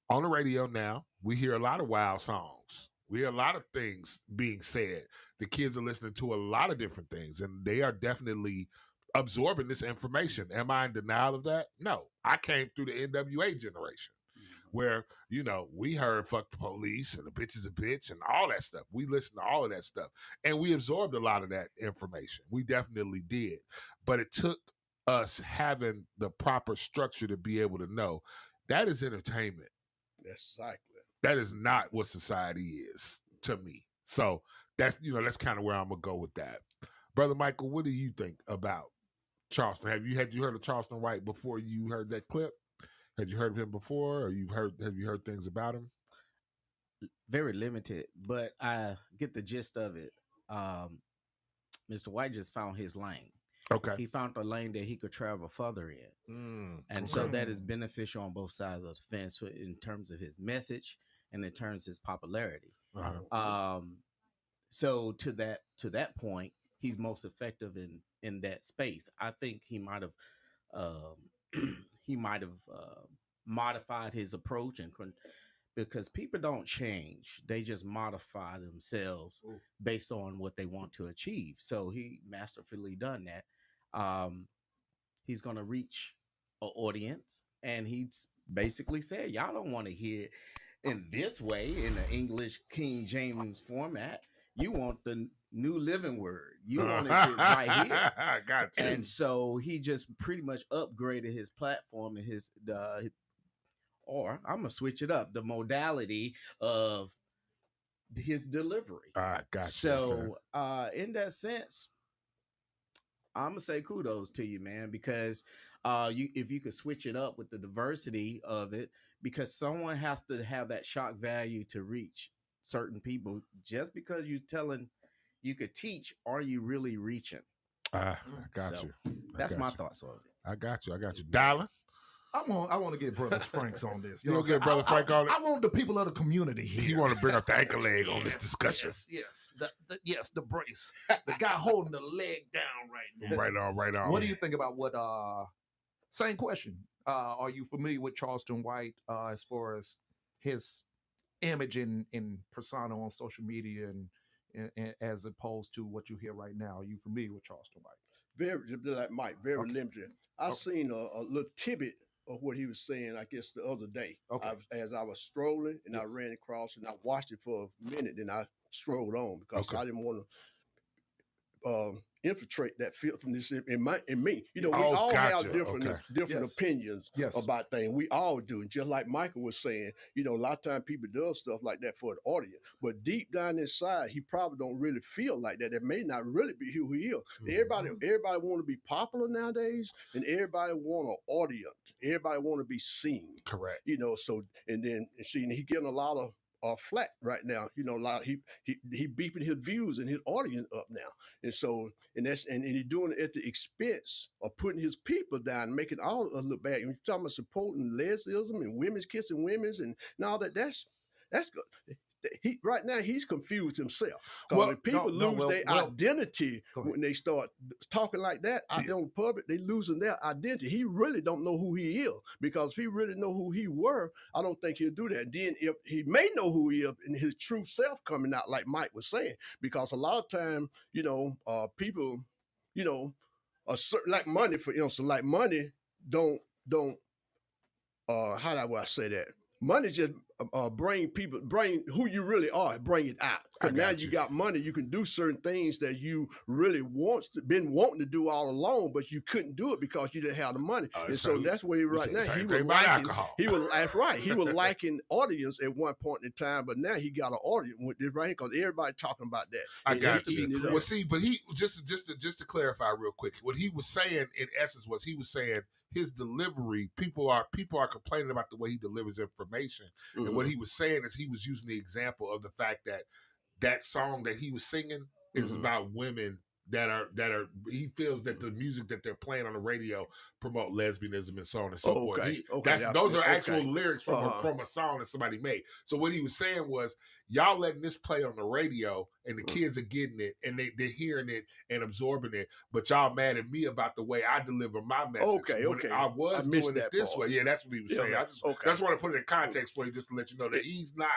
the radio now, we hear a lot of wild songs. We hear a lot of things being said. The kids are listening to a lot of different things, and they are definitely absorbing this information. Am I in denial of that? No. I came through the NWA generation. where, you know, we heard fuck the police and the bitch is a bitch and all that stuff. We listened to all of that stuff. And we absorbed a lot of that information. We definitely did. But it took us having the proper structure to be able to know that is entertainment. That's exactly. That is not what society is to me. So that's, you know, that's kind of where I'm gonna go with that. Brother Michael, what do you think about Charleston? Had you heard of Charleston White before you heard that clip? Had you heard of him before, or have you heard things about him? Very limited, but I get the gist of it. Mr. White just found his lane. Okay. He found a lane that he could travel further in. And so that is beneficial on both sides of the fence in terms of his message and in terms of his popularity. So to that point, he's most effective in that space. I think he might have modified his approach because people don't change. They just modify themselves based on what they want to achieve. So he masterfully done that. He's going to reach an audience, and he's basically said, y'all don't want to hear it in this way, in the English King James format. You want the New Living Word. You want it right here. Got you. And so he just pretty much upgraded his platform and or I'm going to switch it up, the modality of his delivery. Got you. So in that sense, I'm going to say kudos to you, man, because if you could switch it up with the diversity of it, because someone has to have that shock value to reach certain people. Just because you're telling you could teach, are you really reaching? I got you. That's my thoughts on it. I got you. Darling? I want to get Brother Franks on this. You want to get Brother Frank on it? I want the people of the community here. You want to bring up the ankle leg on this discussion. Yes, the brace. The guy holding the leg down right now. Right on. What do you think about what, same question. Are you familiar with Charleston White as far as his image in persona on social media and as opposed to what you hear right now? Are you familiar with Charleston White? Very, like Mike, very limited. I seen a little tidbit of what he was saying, I guess, the other day. As I was strolling and I ran across and I watched it for a minute, and I strolled on because I didn't want to infiltrate that filthiness in me. You know, we all have different opinions about things. We all do. And just like Michael was saying, you know, a lot of times people do stuff like that for the audience. But deep down inside, he probably don't really feel like that. That may not really be who he is. Everybody want to be popular nowadays, and everybody want an audience. Everybody want to be seen. Correct. You know, so and then he getting a lot of flat right now, you know. He beeping his views and his audience up now, and so and he's doing it at the expense of putting his people down, making all a look bad. You're talking about supporting lesbianism and women's kissing women's and all that. That's good. Right now he's confused himself. Because if people lose their identity when they start talking like that out there in public, they losing their identity. He really don't know who he is, because if he really know who he were, I don't think he'll do that. And then if he may know who he is and his true self coming out, like Mike was saying, because a lot of time, you know, people, you know, like money, for instance, like money don't how do I say that? Money just bring who you really are, bring it out. Because now you got money, you can do certain things that you really been wanting to do all along, but you couldn't do it because you didn't have the money. And so that's where he right now. He was lacking audience at one point in time, but now he got an audience with this right here because everybody talking about that. I got you. Well, see, but he just to clarify real quick, what he was saying in essence was he was saying his delivery, people are complaining about the way he delivers information. Mm-hmm. And what he was saying is he was using the example of the fact that song that he was singing is about women that are he feels that the music that they're playing on the radio promote lesbianism and so on and so forth. Those are actual lyrics from a song that somebody made. So what he was saying was, y'all letting this play on the radio and the kids are getting it and they're hearing it and absorbing it, but y'all mad at me about the way I deliver my message. I was doing it this way. Yeah, that's what he was saying. I just want to put it in context for you, just to let you know that he's not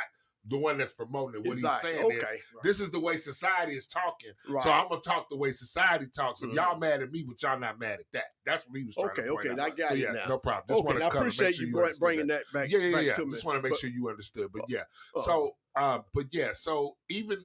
the one that's promoting it. What Exactly. he's saying is, Okay. this is the way society is talking. Right. So I'm gonna talk the way society talks. And y'all mad at me, but y'all not mad at that. That's what he was trying to point out. I got so, it yeah, now. no problem. Just want to I cover, appreciate make sure you you understood bringing that back. Yeah. back to me. Just want to make sure you understood. But yeah. uh-huh. So even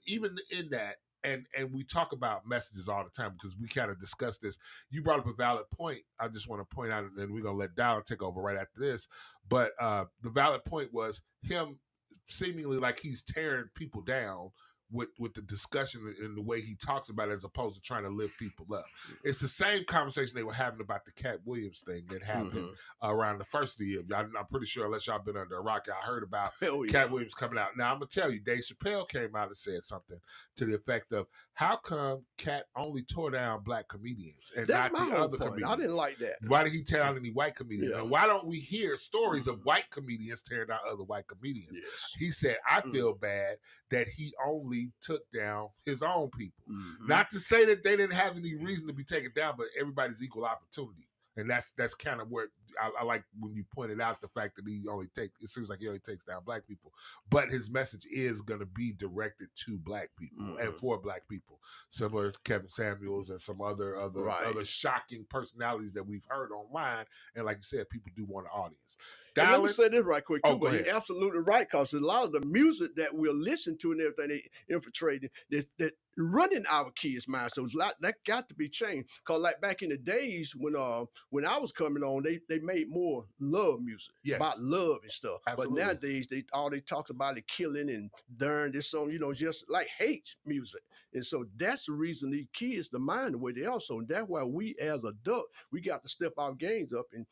in that, and we talk about messages all the time because we kind of discussed this. You brought up a valid point. I just want to point out, and then we're gonna let Dallin take over right after this. But the valid point was him seemingly like he's tearing people down with the discussion and the way he talks about it, as opposed to trying to lift people up. It's the same conversation they were having about the Cat Williams thing that happened around the first of the year. I'm pretty sure, unless y'all been under a rock, I heard about Cat Williams coming out. Now I'm gonna tell you, Dave Chappelle came out and said something to the effect of, "How come Cat only tore down black comedians and That's not my the whole other point. comedians? I didn't like that. Why did he tear down any white comedians? Yeah. And why don't we hear stories of white comedians tearing down other white comedians?" Yes. He said, "I feel bad that he only took down his own people. Mm-hmm. Not to say that they didn't have any reason to be taken down, but everybody's equal opportunity." And that's kind of where I like when you pointed out the fact that it seems like he only takes down black people. But his message is going to be directed to black people and for black people. Similar to Kevin Samuels and some other shocking personalities that we've heard online. And like you said, people do want an audience. And let me say this right quick, too, go but ahead. you're absolutely right, because a lot of the music that we're listening to and everything they infiltrating, that running our kids' minds. So that got to be changed. Because like back in the days when I was coming on, they made more love music, about love and stuff. Absolutely. But nowadays, they talk about the killing and darn this song, just like hate music. And so that's the reason these kids, the mind the way they are. So that's why we as adults, we got to step our games up and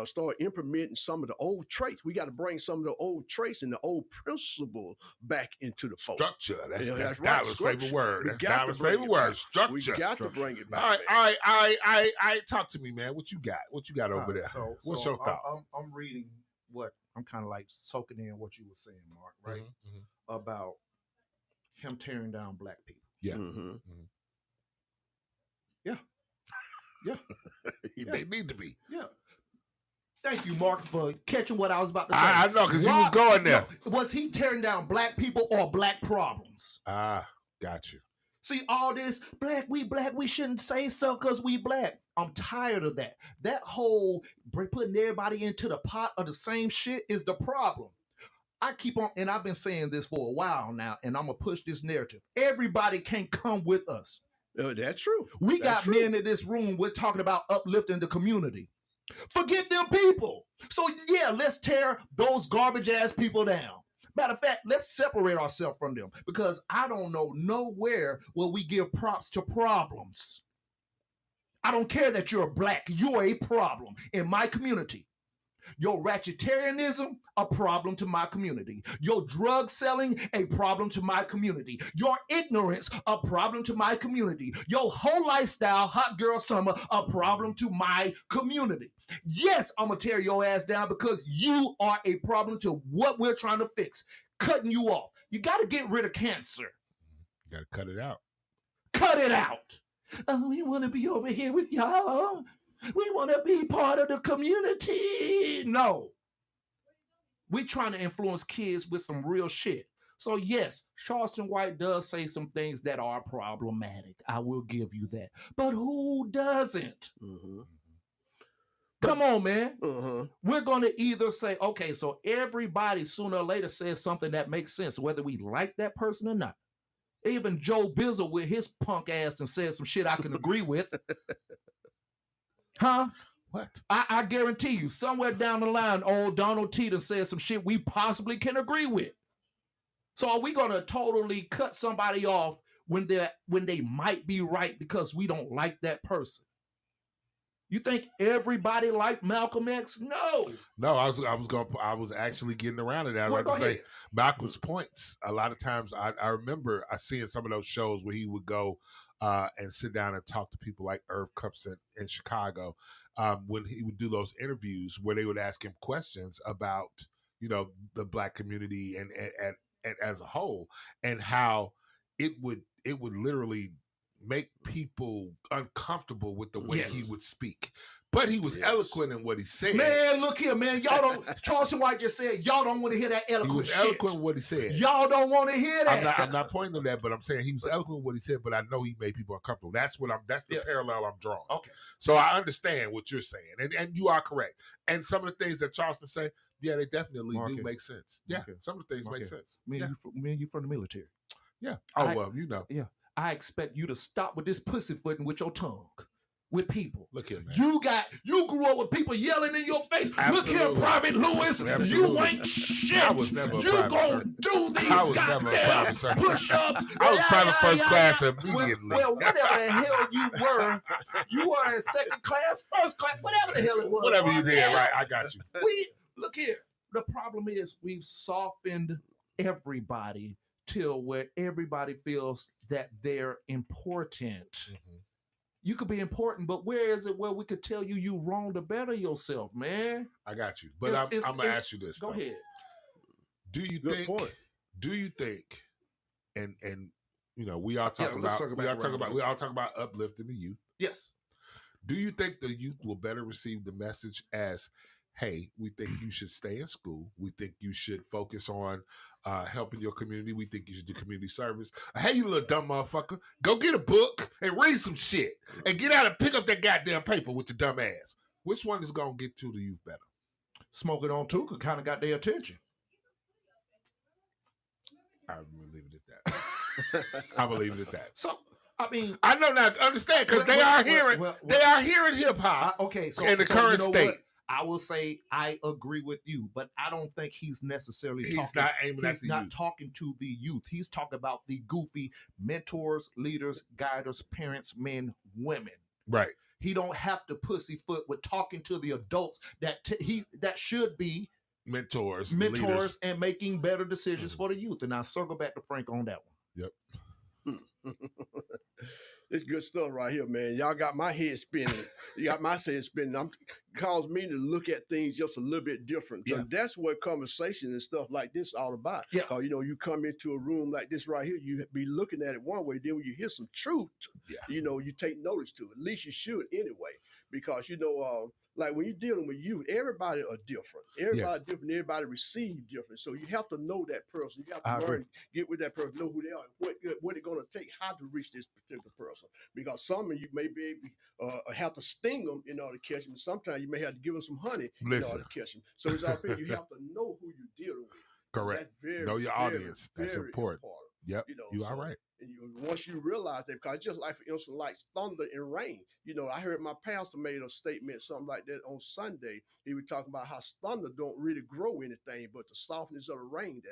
start implementing some of the old traits. We got to bring some of the old traits and the old principles back into the fold. Structure. That's right. Dallas' favorite word. That's Dallas' favorite word. Structure. We got to bring it back. All right. Talk to me, man. What you got? What you got over there? What's your thought? I'm reading what I'm kind of like soaking in what you were saying, Mark, right? About him tearing down black people. Yeah. Yeah. They need to be. Yeah. Thank you, Mark, for catching what I was about to say. I know, because he was going there. No, was he tearing down black people or black problems? Got you. See, all this we black, we shouldn't say so because we black. I'm tired of that. That whole putting everybody into the pot of the same shit is the problem. I keep on, and I've been saying this for a while now, and I'm going to push this narrative. Everybody can't come with us. That's true. We got men in this room, we're talking about uplifting the community. Forget them people. So yeah, let's tear those garbage ass people down. Matter of fact, let's separate ourselves from them, because I don't know nowhere where we give props to problems. I don't care that you're black. You're a problem in my community. Your ratchetarianism, a problem to my community. Your drug selling, a problem to my community. Your ignorance, a problem to my community. Your whole lifestyle, hot girl summer, a problem to my community. Yes, I'm going to tear your ass down because you are a problem to what we're trying to fix. Cutting you off. You got to get rid of cancer. You got to cut it out. Cut it out. We want to be over here with y'all. We want to be part of the community. No. We're trying to influence kids with some real shit. So yes, Charleston White does say some things that are problematic. I will give you that. But who doesn't? Come on, man. We're going to either say, okay, so everybody sooner or later says something that makes sense, whether we like that person or not. Even Joe Bizzle with his punk ass and said some shit I can agree with. Huh? What? I guarantee you, somewhere down the line, old Donald Teeter said some shit we possibly can agree with. So are we going to totally cut somebody off when they might be right because we don't like that person? You think everybody liked Malcolm X? No. No, I was actually getting around to that. I was about to say Malcolm's points. A lot of times I remember seeing some of those shows where he would go and sit down and talk to people like Irv Kupson in Chicago, when he would do those interviews where they would ask him questions about, the black community and as a whole, and how it would literally make people uncomfortable with the way he would speak. But he was eloquent in what he said. Man, look here, man. Y'all don't. Charleston White just said y'all don't want to hear that eloquent He was shit. eloquent in what he said. Y'all don't want to hear that. I'm not pointing to that, but I'm saying he was eloquent in what he said. But I know he made people uncomfortable. That's the parallel I'm drawing. Okay. So I understand what you're saying, and you are correct. And some of the things that Charleston say, yeah, they definitely do make sense. Yeah, some of the things make sense. Me and you from the military. Yeah. Oh, well, you know. Yeah. I expect you to stop with this pussyfooting with your tongue. With people. Look here, man. You grew up with people yelling in your face. Absolutely. Look here, Private Lewis. Absolutely. You ain't shit. I was never a you private gonna first. do these I was never a goddamn private first. push-ups. I was private first class immediately. Well, whatever the hell you were in second class, first class, whatever the hell it was. Whatever you did, right? I got you. Look here. The problem is we've softened everybody till where everybody feels that they're important. Mm-hmm. You could be important, but where is it where we could tell you wrong to better yourself, man? I got you. But I'm going to ask you this. Go ahead. Do you think, and you know, we all talk about uplifting the youth. Yes. Do you think the youth will better receive the message as, hey, we think you should stay in school. We think you should focus on helping your community. We think you should do community service. Hey, you little dumb motherfucker, go get a book and read some shit and get out and pick up that goddamn paper with your dumb ass. Which one is going to get to the youth better? Smoking on Tuka kind of got their attention. I'm going to leave it at that. I'm going to leave it at that. So, I mean, I know now, understand, because they are hearing hip hop okay, so in the current state. What? I will say I agree with you, but I don't think he's necessarily talking to the youth. He's talking about the goofy mentors, leaders, guiders, parents, men, women. Right. He don't have to pussyfoot with talking to the adults that should be mentors, leaders, and making better decisions for the youth. And I circle back to Frank on that one. Yep. It's good stuff right here, man. Y'all got my head spinning. You got my head spinning. Caused me to look at things just a little bit different. Yeah. That's what conversation and stuff like this all about. Yeah. You know, you come into a room like this right here, you be looking at it one way. Then when you hear some truth, you know, you take notice to it. At least you should anyway. Because, you know, like when you're dealing with youth, everybody are different. Everybody different. Everybody receive different. So you have to know that person. You have to learn, get with that person, know who they are, what it's going to take, how to reach this particular person. Because some of you may be have to sting them in order to catch them. Sometimes you may have to give them some honey in order to catch them. So it's all you have to know who you're dealing with. Correct. Know your audience. That's important. Yep. You know, you are right. And once you realize that, because just like, for instance, like thunder and rain, you know, I heard my pastor made a statement, something like that on Sunday. He was talking about how thunder don't really grow anything, but the softness of the rain,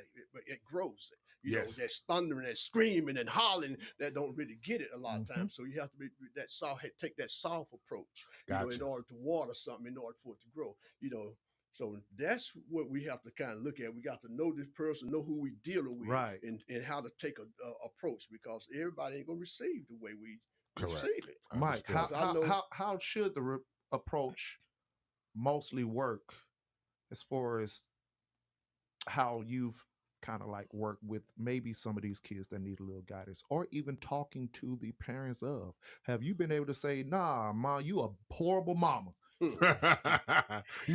it grows. You know, that's thundering and screaming and hollering, that don't really get it a lot of times. So you have to be that soft, take that soft approach, you know, in order to water something, in order for it to grow, you know. So that's what we have to kind of look at. We got to know this person, know who we're dealing with, right, and how to take a approach, because everybody ain't gonna receive the way we receive it. Mike, how should the approach mostly work as far as how you've kind of like worked with maybe some of these kids that need a little guidance, or even talking to the parents of? Have you been able to say, nah, Ma, you a horrible mama? You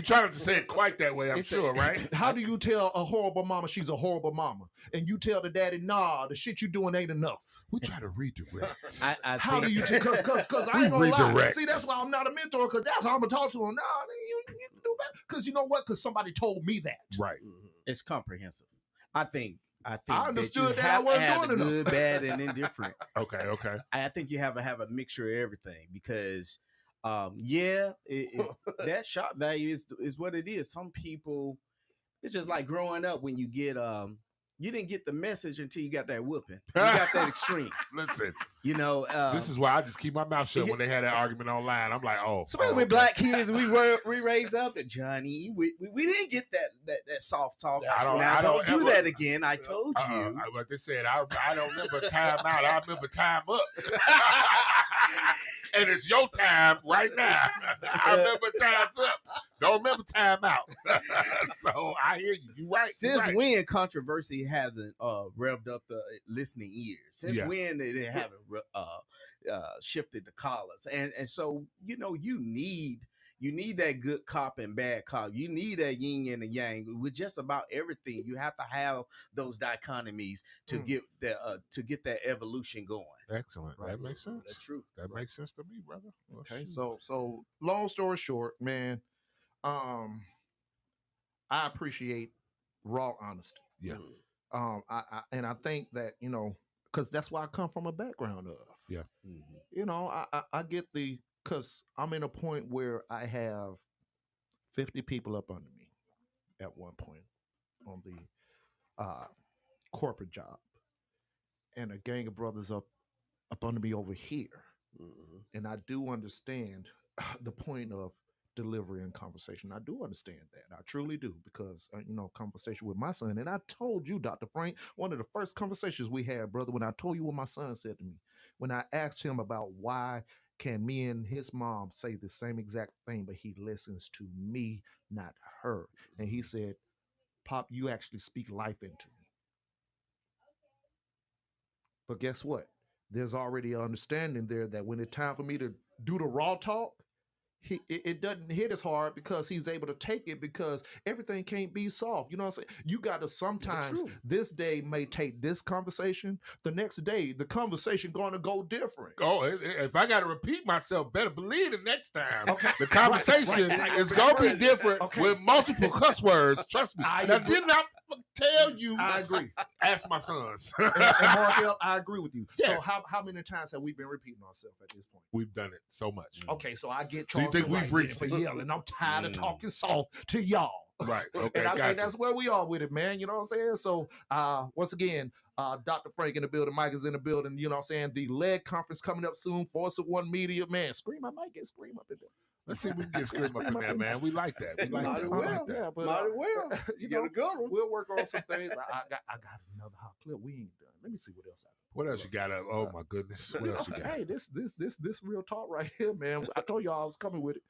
try not to say it quite that way, I'm sure, right? How do you tell a horrible mama she's a horrible mama, and you tell the daddy, nah, the shit you doing ain't enough? We try to redirect. How do you? Because I ain't gonna lie. See, that's why I'm not a mentor. Because that's how I'm gonna talk to him. Nah, you do that. Because you know what? Because somebody told me that. Right. It's comprehensive. I think I understood that I wasn't have doing good, enough. bad, and indifferent. Okay. I think you have a mixture of everything, because that shock value is what it is. Some people, it's just like growing up when you get you didn't get the message until you got that whooping. You got that extreme. Listen, you know, this is why I just keep my mouth shut when they had that argument online. I'm like, especially with black kids, we raised up that Johnny. We didn't get that soft talk. I don't do that again. I told you. Like they said, I don't remember time out. I remember time up. And it's your time right now. I remember time's up. Don't remember time out. So I hear you. You're right. Since when controversy hasn't revved up the listening ears? Since when they haven't shifted the collars, and so you need that good cop and bad cop. You need that yin and the yang with just about everything. You have to have those dichotomies to get that evolution going. Excellent. Right. That makes sense. That's true. That makes sense to me, brother. Well, Okay, shoot. so long story short, man, I appreciate raw honesty. Yeah. I think that because that's why I come from a background of. Yeah. I get because I'm in a point where I have 50 people up under me at one point on the corporate job, and a gang of brothers up under me over here. And I do understand the point of delivery and conversation. I do understand that. I truly do, because conversation with my son. And I told you, Dr. Frank, one of the first conversations we had, brother, when I told you what my son said to me, when I asked him about why can me and his mom say the same exact thing, but he listens to me, not her. And he said, Pop, you actually speak life into me. But guess what? There's already an understanding there that when it's time for me to do the raw talk, it doesn't hit as hard because he's able to take it, because everything can't be soft. You know what I'm saying? You got to sometimes, this day may take this conversation, the next day the conversation going to go different. Oh, if I got to repeat myself, better believe the next time. Okay. The conversation is going to be different with multiple cuss words. Trust me. I did not tell you. I agree. Ask my sons. and Markel, I agree with you. Yes. So how many times have we been repeating ourselves at this point? We've done it so much. Okay, so I get So you Charles think we've right reached for it? yelling. I'm tired of talking soft to y'all. Right. Okay. And I Gotcha. think that's where we are with it, man. You know what I'm saying? So once again, Dr. Frank in the building, Mike is in the building. You know what I'm saying? The LED conference coming up soon. Force of One Media, man. Scream, I might get Scream up in there. Let's see if we can get Scream up in there, man. We like that. We like Mighty that. We well. like that. Yeah, but Mighty well. you Get know, a good one. we'll work on some things. I got another hot clip. We ain't done. Let me see what else I got. What else you got up? Oh my goodness. What else you got? Hey, this real talk right here, man. I told y'all I was coming with it.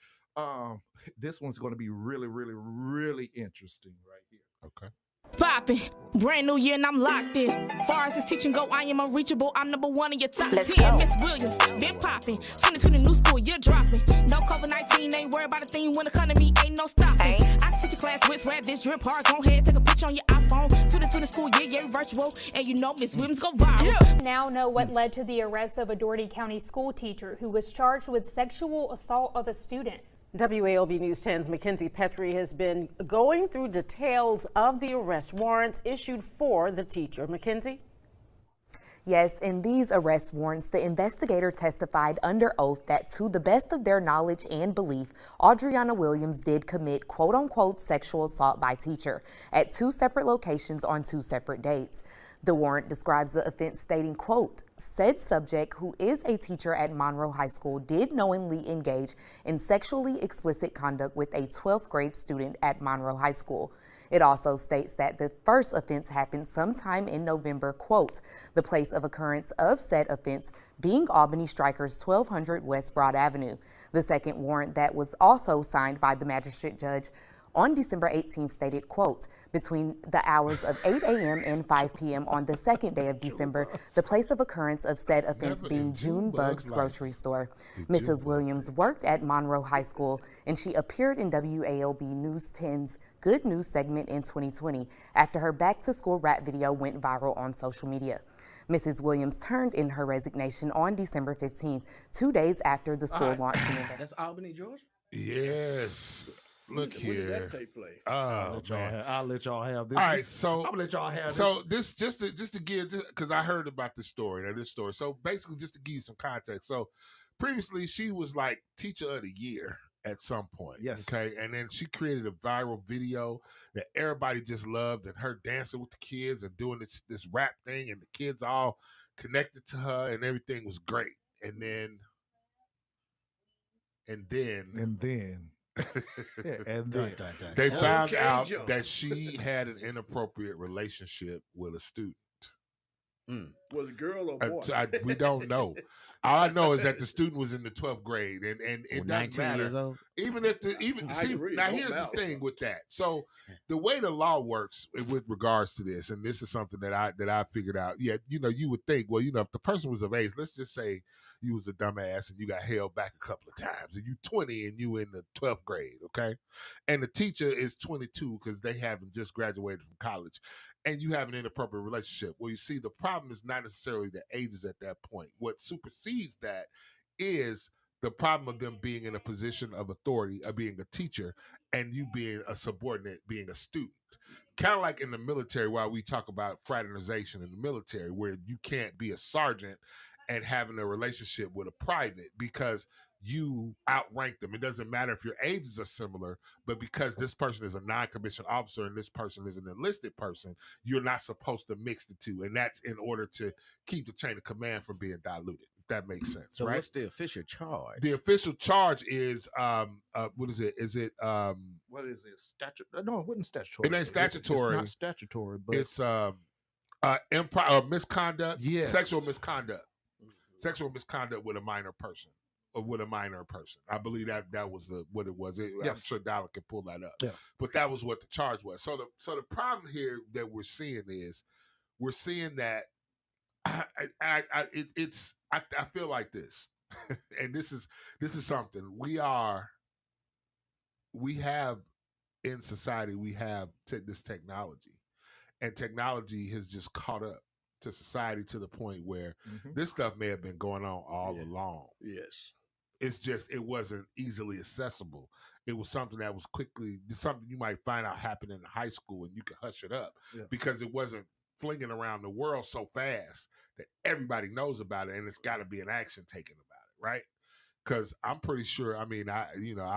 This one's going to be really, really, really interesting right here. Okay. Poppin', brand new year and I'm locked in. Far as this teaching go, I am unreachable. I'm number one in your top 10. Miss Williams, been poppin'. 2020 new school, you're dropping. No COVID-19, ain't worried about a thing when it come to me, ain't no stopping. I can teach your class with swag, this drip hard. Go ahead, take a picture on your iPhone. 2020 school, yeah, virtual. And you know Miss Williams go viral. Now know what led to the arrest of a Doherty County school teacher who was charged with sexual assault of a student. WALB News 10's Mackenzie Petrie has been going through details of the arrest warrants issued for the teacher. Mackenzie? Yes, in these arrest warrants, the investigator testified under oath that to the best of their knowledge and belief, Audriana Williams did commit quote-unquote sexual assault by teacher at 2 separate locations on 2 separate dates. The warrant describes the offense stating, quote, said subject, who is a teacher at Monroe High School, did knowingly engage in sexually explicit conduct with a 12th grade student at Monroe High School. It also states that the first offense happened sometime in November, quote, the place of occurrence of said offense being Albany Strikers 1200 West Broad Avenue. The second warrant that was also signed by the magistrate judge on December 18th stated, quote, between the hours of 8 a.m. and 5 p.m. on the second day of December, the place of occurrence of said offense being June Bug's grocery store. Mrs. Williams worked at Monroe High School, and she appeared in WALB News 10's Good News segment in 2020 after her back-to-school rap video went viral on social media. Mrs. Williams turned in her resignation on December 15th, 2 days after the school launched. That's Albany, Georgia? Yes. Look When did here. that take place? Oh, man. I'll let y'all have this. All right, so I'm gonna let y'all have so this just to give, because I heard about this story. So basically, just to give you some context. So previously, she was like teacher of the year at some point. Yes. Okay, and then she created a viral video that everybody just loved, and her dancing with the kids and doing this rap thing, and the kids all connected to her, and everything was great. And then. Yeah, and then they found out that she had an inappropriate relationship with a student. Was it a girl or boy? We don't know. All I know is that the student was in the 12th grade, and it doesn't 19 matter. years old. Even if now here's the thing with that. So the way the law works with regards to this, and this is something that I figured out. Yeah, you would think, well, if the person was of age, let's just say you was a dumbass and you got held back a couple of times, and you 20 and you in the 12th grade, okay, and the teacher is 22 because they haven't just graduated from college, and you have an inappropriate relationship. Well, you see, the problem is not necessarily the ages at that point. What supersedes that is the problem of them being in a position of authority, of being a teacher, and you being a subordinate, being a student. Kind of like in the military, while we talk about fraternization in the military, where you can't be a sergeant and having a relationship with a private because you outrank them. It doesn't matter if your ages are similar, but because this person is a non-commissioned officer and this person is an enlisted person, you're not supposed to mix the two. And that's in order to keep the chain of command from being diluted. If that makes sense. So right? what's the official charge? The official charge is what is it? Is it what is it? No, it wasn't statutory. It ain't statutory. It's not statutory, but it's misconduct. Yes. Sexual misconduct. Sexual misconduct with a minor person. Or with a minor person. I believe that was what it was. I'm sure Dollar can pull that up. Yeah. But that was what the charge was. So the problem here that we're seeing that I feel like this, and this is something we have in society. We have this technology, and technology has just caught up to society to the point where this stuff may have been going on all along. Yes. It's just, it wasn't easily accessible. It was something that was something you might find out happened in high school and you could hush it up because it wasn't flinging around the world so fast that everybody knows about it, and it's got to be an action taken about it, right? Because I'm pretty sure, I mean, I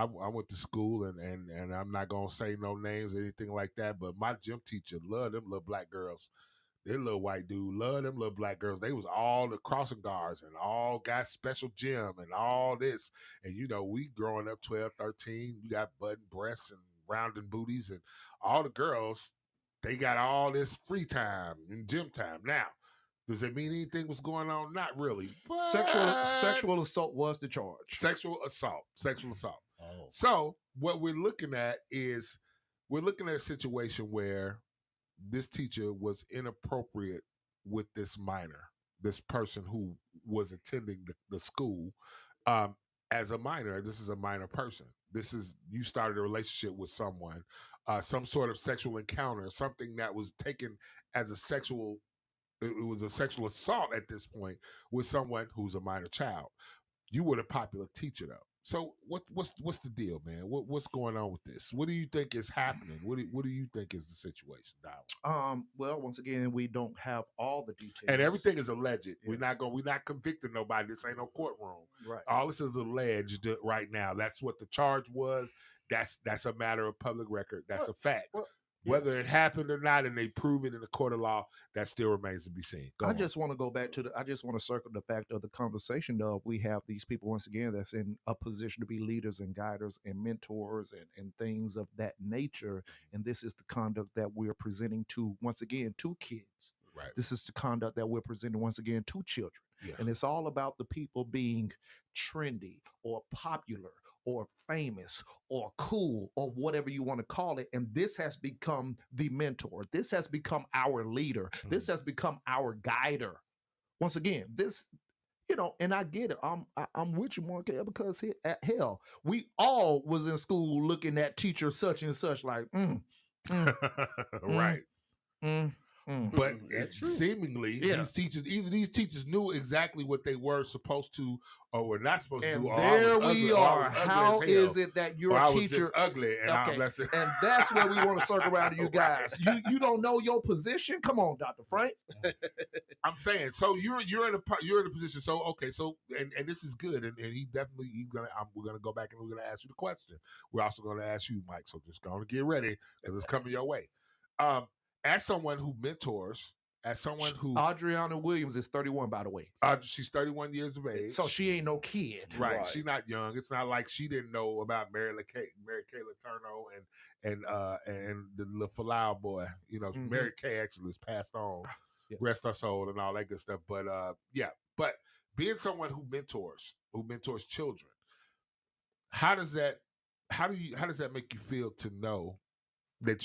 went to school and I'm not going to say no names or anything like that, but my gym teacher loved them little black girls. That little white dude loved them little black girls. They was all the crossing guards and all got special gym and all this. And, we growing up 12, 13, you got button breasts and rounding booties, and all the girls, they got all this free time and gym time. Now, does it mean anything was going on? Not really. But sexual assault was the charge. Sexual assault. Oh. So what we're looking at is a situation where this teacher was inappropriate with this minor, this person who was attending the school as a minor. This is a minor person. You started a relationship with someone, some sort of sexual encounter, something that was taken as it was a sexual assault at this point with someone who's a minor child. You were the popular teacher though. So what's the deal, man? What's going on with this? What do you think is happening? What do you think is the situation, Dollar? Well, once again, we don't have all the details, and everything is alleged. Yes. We're not convicting nobody. This ain't no courtroom. Right. All this is alleged right now. That's what the charge was. That's a matter of public record. That's a fact. Well, whether it happened or not, and they prove it in the court of law, that still remains to be seen. I just want to go back to I just want to circle the fact of the conversation of we have these people once again that's in a position to be leaders and guiders and mentors and things of that nature. And this is the conduct that we're presenting to, once again, to kids. Right. This is the conduct that we're presenting once again to children. Yeah. And it's all about the people being trendy or popular or famous or cool or whatever you want to call it. And this has become the mentor. This has become our leader. This has become our guider. Once again, this, and I get it. I'm with you, Markel, because hell, we all was in school looking at teacher such and such like, right. But seemingly, these teachers knew exactly what they were supposed to or were not supposed to do. There we are. How is it that your teacher ugly? And and that's where we want to circle around to you guys. You don't know your position? Come on, Dr. Frank. I'm saying, so you're in a position. So okay, so and this is good, and we're gonna go back and we're gonna ask you the question. We're also gonna ask you, Mike. So just gonna get ready because it's coming your way. As someone who mentors, as someone who Adriana Williams is 31, by the way. She's 31 years of age, so she ain't no kid, right? She's not young. It's not like she didn't know about Mary Kay Letourneau and the Falau boy. Mary Kay actually is passed on, rest her soul and all that good stuff. But but being someone who mentors children, how does that make you feel to know that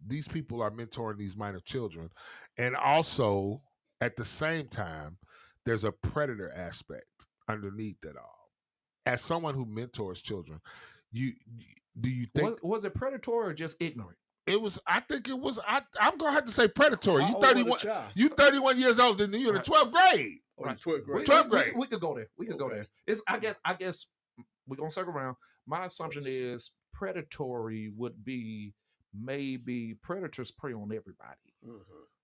these people are mentoring these minor children, and also at the same time there's a predator aspect underneath it all? As someone who mentors children, do you think was it predatory or just ignorant? It was. I think it was. I'm gonna have to say predatory. You 31. You 31 years old, and you're in the 12th grade. Right, 12th grade. 12th grade. We could go there. We could go there. It's. I guess we're gonna circle around. My assumption is predatory would be maybe predators prey on everybody. You know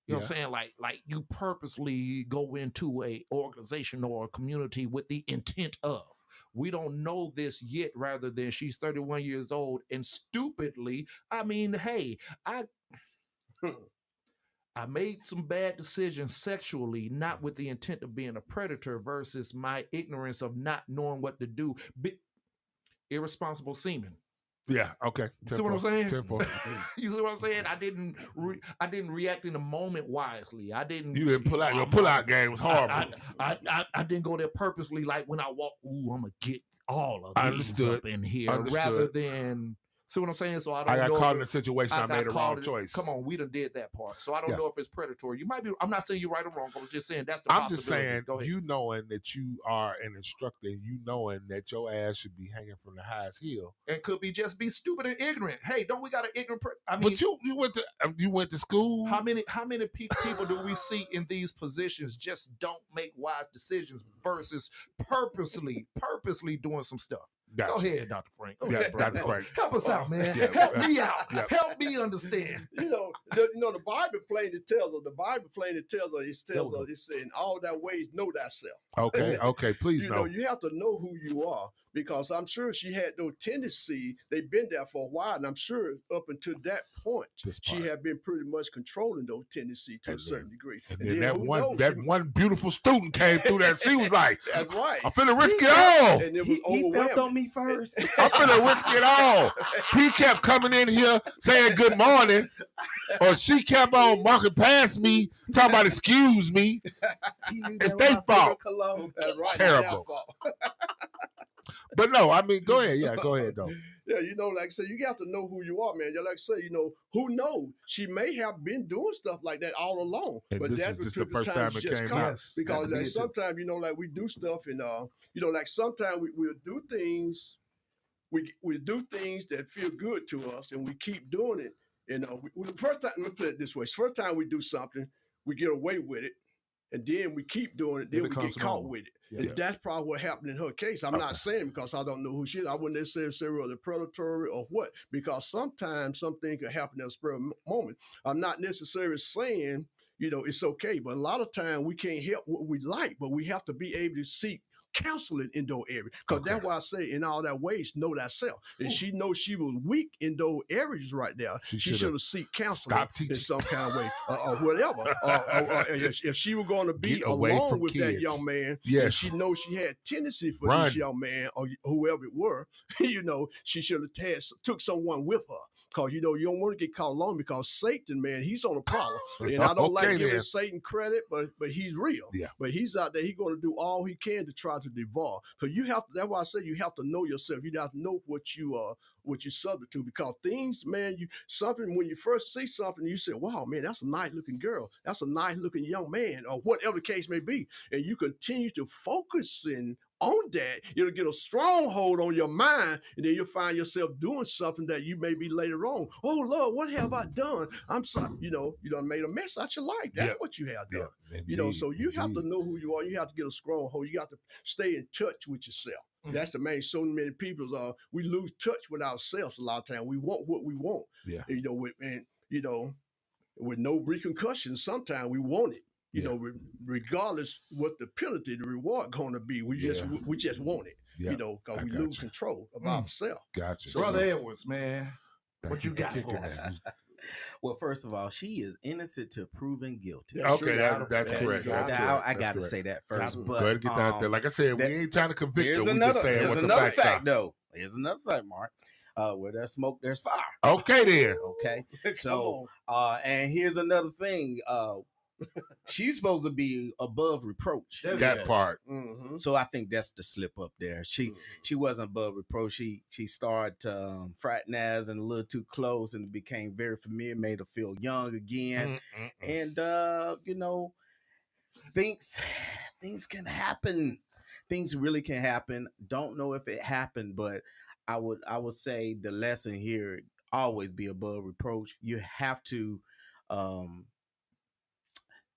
what I'm saying? Like you purposely go into a organization or a community with the intent of. We don't know this yet, rather than she's 31 years old and stupidly, I mean, hey, I made some bad decisions sexually, not with the intent of being a predator versus my ignorance of not knowing what to do. Irresponsible semen. Yeah. Okay. See what I'm saying? 10-4. You see what I'm saying? I didn't react in the moment wisely. I didn't. You didn't pull out. Your pull-out game was horrible. I didn't go there purposely. Like when I walk, I'm gonna get all of these up in here, rather than. See what I'm saying? So I got caught in a situation. I made a wrong choice. Come on, we done did that part. So I don't know if it's predatory. You might be. I'm not saying you're right or wrong. I was just saying that's the. I'm just saying you knowing that you are an instructor, you knowing that your ass should be hanging from the highest hill, and could be stupid and ignorant. Hey, don't we got an ignorant? I mean, but you went to school. How many people do we see in these positions just don't make wise decisions versus purposely doing some stuff? Gotcha. Go ahead, Dr. Frank. Dr. Frank. Help us out, man. Help me out. Help me understand. The Bible plainly tells us. The Bible plainly tells us. It tells us. It's in all that ways know thyself. Okay. Please know. You have to know who you are, because I'm sure she had those tendencies. They've been there for a while, and I'm sure up until that point, she had been pretty much controlling those tendencies to a certain degree. And then that one beautiful student came through that. She was like, "That's right. I'm finna risk it all." And it was he felt on me first. I'm finna risk it all. He kept coming in here saying good morning, or she kept on walking past me talking about excuse me. It's their fault. That's right. Terrible. But no, I mean, go ahead. Yeah, go ahead though. Yeah, like I said, you got to know who you are, man. Like I say, who knows? She may have been doing stuff like that all along, and but this is just the first time it came out. Because like sometimes, like we do stuff, and like sometimes we'll do things, we do things that feel good to us, and we keep doing it. The first time, let me put it this way: first time we do something, we get away with it. And then we keep doing it, then we get caught with it. Yeah. And that's probably what happened in her case. I'm not saying because I don't know who she is. I wouldn't necessarily say whether predatory or what, because sometimes something could happen in a spur of moment. I'm not necessarily saying, it's okay, but a lot of times we can't help what we like, but we have to be able to seek counseling in those areas, because that's why I say in all that ways know thyself. And she knows she was weak in those areas right there. She should have seek counseling in some kind of way or whatever. If she was going to be alone with that young man, and she knows she had tendency for this young man or whoever it were, she should have took someone with her. Because, you don't want to get caught alone, because Satan, man, he's on a problem. And I don't like giving Satan credit, but he's real. Yeah. But he's out there. He's going to do all he can to try to devolve. So that's why I say you have to know yourself. You have to know what you're subject to, because things, man, when you first see something, you say, wow, man, that's a nice looking girl. That's a nice looking young man, or whatever the case may be. And you continue to focus on that, you'll get a stronghold on your mind, and then you'll find yourself doing something that you may be later on. Oh Lord, what have I done? I'm sorry. You done made a mess out your life. That's what you have done. Indeed, so you have to know who you are. You have to get a stronghold. You got to stay in touch with yourself. That's the main. So many people we lose touch with ourselves a lot of times. We want what we want. Yeah. With no repercussions, sometimes we want it. Regardless what the penalty, the reward going to be, we just want it. Because we lose control of ourselves. Gotcha. So, Brother Edwards, man, what you got for us? Well, first of all, she is innocent to proven guilty. Okay, that's correct. I got to say that first. But go ahead and get that out there. Like I said, we ain't trying to convict her. We just saying what the facts fact, though. Here's another fact, Mark. Where there's smoke, there's fire. Okay, then. Okay. So, and here's another thing. She's supposed to be above reproach. That part. Mm-hmm. So I think that's the slip up there. She wasn't above reproach. She started fraternizing a little too close and became very familiar, made her feel young again. And you know, things can happen. Things really can happen. Don't know if it happened, but I would say the lesson here, always be above reproach. You have to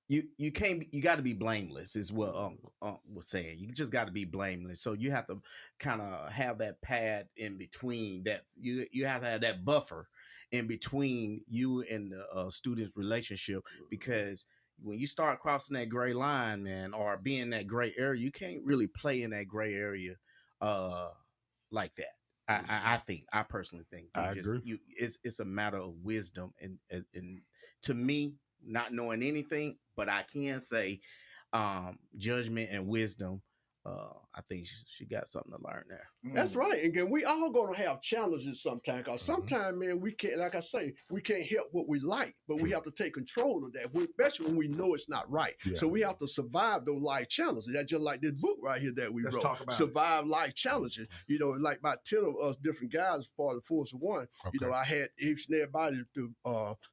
you got to be blameless is what was saying. You just got to be blameless. So you have to kind of have that pad in between, that you have to have that buffer in between you and the student's relationship, because when you start crossing that gray line, man, or being in that gray area, you can't really play in that gray area like that. I personally think I agree. It's a matter of wisdom and to me, not knowing anything, but I can say judgment and wisdom. I think she got something to learn there. That's right. And again, we all gonna have challenges sometimes. Because sometimes, man, we can't, like I say, we can't help what we like, but we have to take control of that, especially when we know it's not right. Yeah. So we have to survive those life challenges. That's just like this book right here that we Let's wrote. talk about Survive life challenges. You know, like about 10 of us different guys as part of the Force of One. You know, I had each and everybody to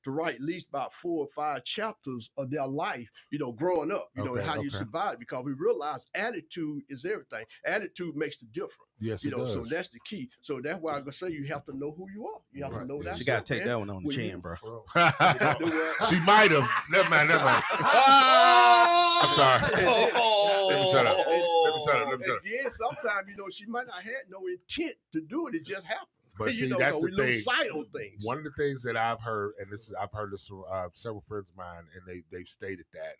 write at least about 4 or 5 chapters of their life, you know, growing up, you know, and how you survive, because we realize attitude is everything. Attitude makes the difference. Yes, you it know, so does. that's the key. So that's why I'm gonna say you have to know who you are. You have to know that. She got to take that one on the chin, bro. She might have. Never mind. I'm sorry. Let me shut up. Again, sometimes, you know, she might not have no intent to do it. It just happened. But see, you know, that's we the lose thing. sight on things. One of the things that I've heard, and I've heard this from several friends of mine, and they've stated that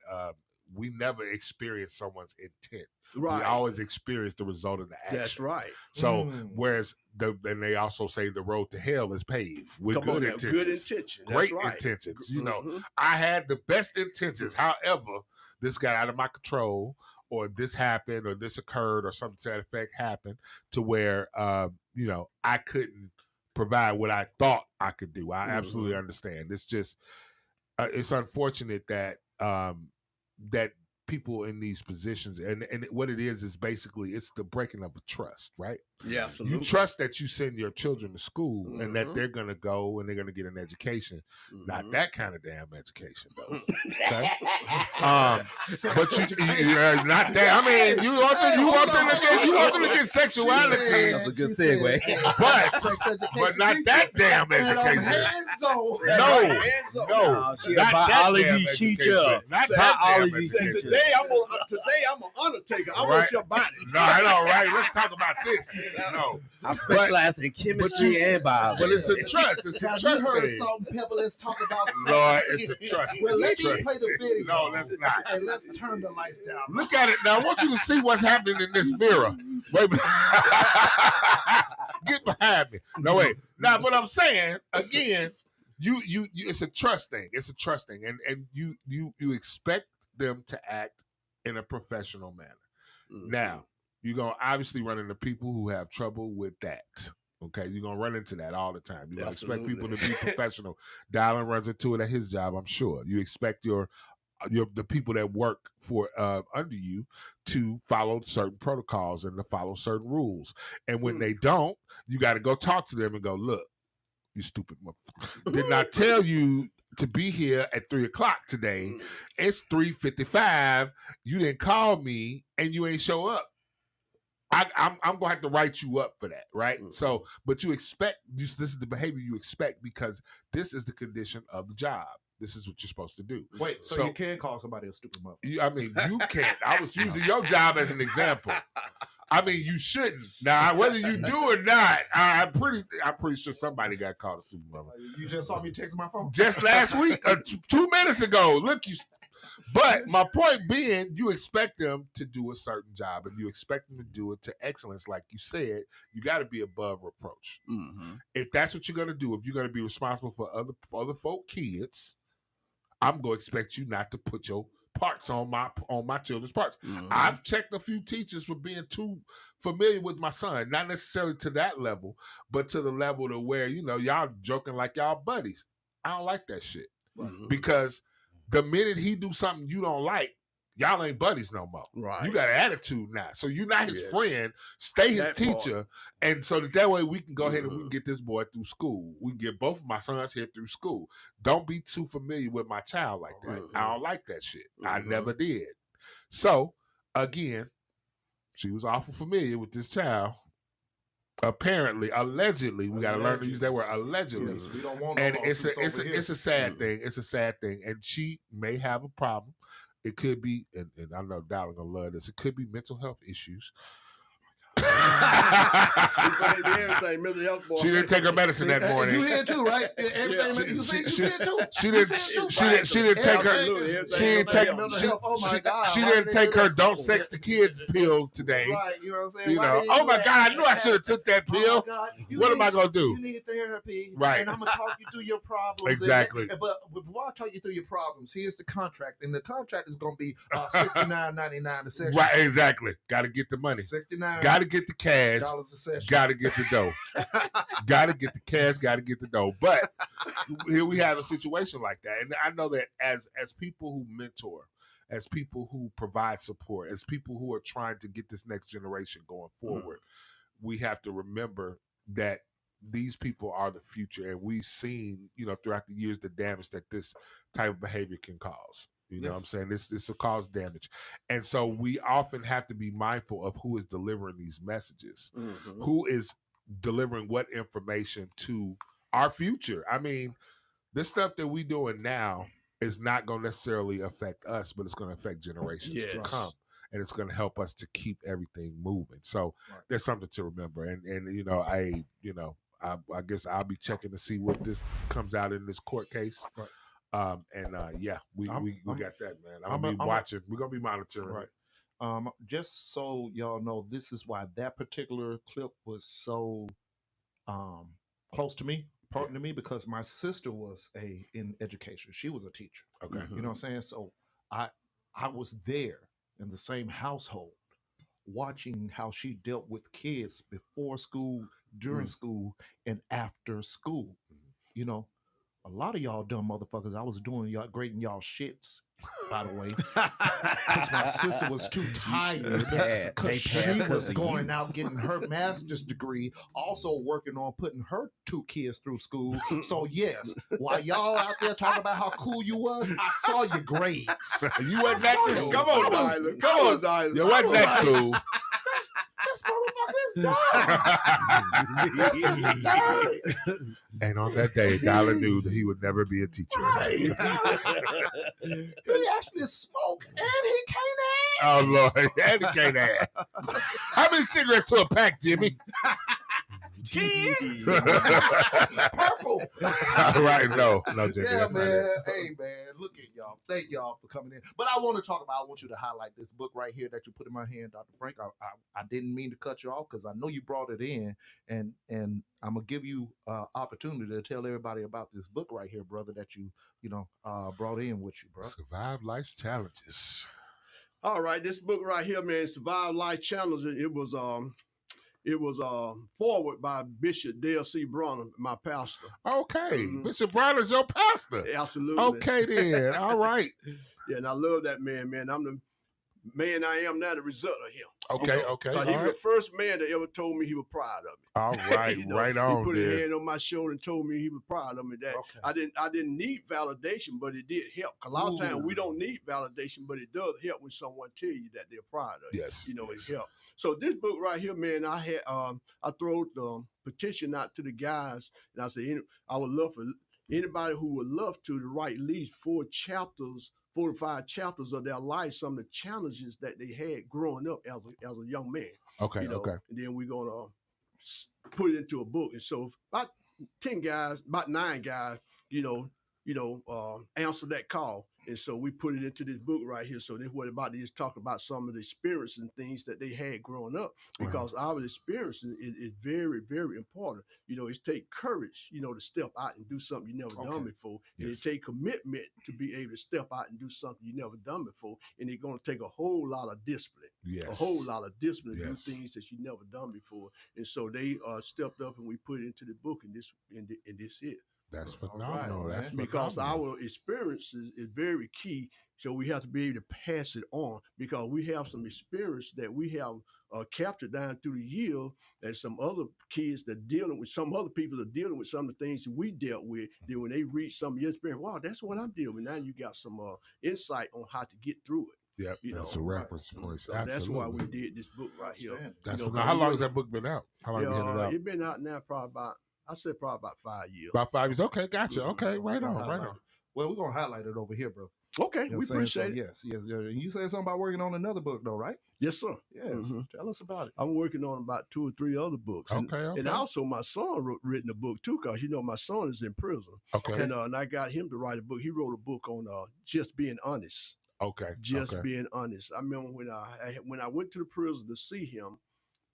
we never experience someone's intent. Right. We always experience the result of the action. That's right. So whereas and they also say the road to hell is paved with good intentions. Great intentions. You know, I had the best intentions. However, this got out of my control, or this happened, or this occurred, or something to that effect happened, to where you know, I couldn't provide what I thought I could do. I absolutely understand. It's just it's unfortunate that that people in these positions, and what it is basically it's the breaking of a trust, right? Yeah, absolutely. You trust that you send your children to school and that they're going to go and they're going to get an education. Not that kind of damn education, though. Okay? But you not that. I mean, you want them to get sexuality. That's a good segue. But not that damn education. No. She a biology teacher. Not biology teacher. Today I'm an undertaker. I want your body. No, I know, right? Let's talk about this. No, I specialize in chemistry and biology. But it's a trust. It's a Have trust you heard thing. Salt and Pepper? Let's talk about sex. Lord, it's a trust. Well, It's a let me trust play the thing. video. No, let's not. And let's turn the lights down. Look at it now. I want you to see what's happening in this mirror. Wait a minute. Get behind me. No, wait. Now, but I'm saying, again, you it's a trust thing. It's a trust thing. And you expect them to act in a professional manner. Now, you're going to obviously run into people who have trouble with that. Okay, you're going to run into that all the time. You're going to expect people to be professional. Dylan runs into it at his job, I'm sure. You expect the people that work for under you to follow certain protocols and to follow certain rules. And when they don't, you got to go talk to them and go, look, you stupid motherfucker. Did not tell you to be here at 3:00 today. It's 3:55. You didn't call me and you ain't show up. I'm gonna have to write you up for that, right? So, but you expect this is the behavior you expect because this is the condition of the job. This is what you're supposed to do. Wait, so you can call somebody a stupid motherfucker? I mean, you can't. I was using your job as an example. I mean, you shouldn't. Now, whether you do or not, I'm pretty sure somebody got called a stupid motherfucker. You just saw me text my phone Just last week, 2 minutes ago. Look, you. But my point being, you expect them to do a certain job, and you expect them to do it to excellence, like you said. You got to be above reproach. If that's what you're gonna do, if you're gonna be responsible for other folk kids, I'm gonna expect you not to put your parts on my children's parts. I've checked a few teachers for being too familiar with my son, not necessarily to that level, but to the level to where, you know, y'all joking like y'all buddies. I don't like that shit because The minute he do something you don't like, y'all ain't buddies no more. Right. You got an attitude now. So you're not his Yes. friend. Stay his That part. teacher. And so that way we can go ahead and we can get this boy through school. We can get both of my sons here through school. Don't be too familiar with my child like that. I don't like that shit. I never did. So, again, she was awful familiar with this child. Apparently, allegedly, we got to learn to use that word. Allegedly, Yes, we don't want no and it's lawsuits over here. a sad thing. It's a sad thing, and she may have a problem. It could be, and I know Darling gonna love this. It could be mental health issues. Everything, mental health boy. She didn't take her medicine that morning. You here too, right? Everything, you see it too? She didn't take her. She didn't take her "Don't Sex the Kids" pill today. Right, you know what I'm saying? You know, oh my God, I knew I should have took that pill. What am I gonna do? You need therapy, Right. And I'm gonna talk you through your problems. Exactly. But before I talk you through your problems, here's the contract, and the contract is gonna be $69.99 a session. Right, exactly. Got to get the money. $69. Got to get the cash. Dollars a session. Got to get the dough. Got to get the cash. Got to get the dough. But here we have a situation like that, and I know that as people who mentor, as people who provide support, as people who are trying to get this next generation going forward, we have to remember that these people are the future, and we've seen, throughout the years, the damage that this type of behavior can cause. You know what I'm saying? This will cause damage. And so we often have to be mindful of who is delivering these messages, who is delivering what information to our future. I mean, this stuff that we're doing now is not going to necessarily affect us, but it's going to affect generations to come. And it's going to help us to keep everything moving. So there's something to remember. And I guess I'll be checking to see what this comes out in this court case. Right. We got that, man. I'm gonna be watching. We're gonna be monitoring it. Just so y'all know, this is why that particular clip was so close to me, important to me, because my sister was in education. She was a teacher. Okay. You know what I'm saying? So I was there in the same household, watching how she dealt with kids before school, during school, and after school. You know, a lot of y'all dumb motherfuckers, I was doing y'all, grading y'all shits, by the way, because my sister was too tired, because she was going out getting her master's degree, also working on putting her 2 kids through school. So yes, while y'all out there talking about how cool you was, I saw your grades. You wasn't that cool. Come on, Dylan. Come on, Dylan. You wasn't that cool. This motherfucker is dumb. This is the third. And on that day, Dylan knew that he would never be a teacher. Right. He actually smoked and he can't add. Oh, Lord. And he can't add. How many cigarettes to a pack, Jimmy? 10. Purple. Right, no, Jimmy. Yeah, That's not man. it. Hey, man. Look at y'all. Thank y'all for coming in. But I want you to highlight this book right here that you put in my hand, Dr. Frank. I didn't mean to cut you off because I know you brought it in, and I'm gonna give you opportunity to tell everybody about this book right here, brother, that you brought in with you, bro. Survive Life's Challenges. All right, this book right here, man, Survive Life Challenges. It was forward by Bishop Dale C. Bronner, my pastor. Okay. Bishop Bronner's your pastor. Absolutely. Okay, then. All right. Yeah, and I love that man, man. I'm the man I am now, the result of him. Okay, okay. He was the first man that ever told me he was proud of me. All right, right on. He put his hand on my shoulder and told me he was proud of me. That I didn't need validation, but it did help. 'Cause a lot of times we don't need validation, but it does help when someone tell you that they're proud of you. Yes, it helps. So this book right here, man, I had I threw the petition out to the guys, and I said I would love for anybody who would love to write at least 4 to 5 chapters of their life, some of the challenges that they had growing up as a young man. Okay, okay. And then we're gonna put it into a book. And so about 9 guys, answer that call. And so we put it into this book right here. So this what about is talking about some of the experience and things that they had growing up, because our experience is very, very important. It take courage, to step out and do something you never done before. And it take commitment to be able to step out and do something you never done before. And it's going to take a whole lot of discipline. Yes. A whole lot of discipline to do things that you never done before. And so they stepped up and we put it into the book, and this is it. That's phenomenal. Right, That's because phenomenal. our experience is very key. So we have to be able to pass it on because we have some experience that we have captured down through the year, and some other kids that dealing with some other people are dealing with some of the things that we dealt with. Then when they reach some of your experience, wow, that's what I'm dealing with. Now you got some insight on how to get through it. Yep, that's a reference point. So that's why we did this book right here. That's how long has that book been out? How long have you had it out? It's been out now probably about 5 years. About 5 years. Okay, gotcha. Okay, right on, right on. Well, we're gonna highlight it over here, bro. Okay, You know we what I'm saying? appreciate it. Yes. You said something about working on another book, though, right? Yes, sir. Yes. Tell us about it. I'm working on about 2 or 3 other books. And, Okay. and also my son written a book too, because my son is in prison. Okay. And I got him to write a book. He wrote a book on just being honest. Okay. Just being honest. I remember when I went to the prison to see him,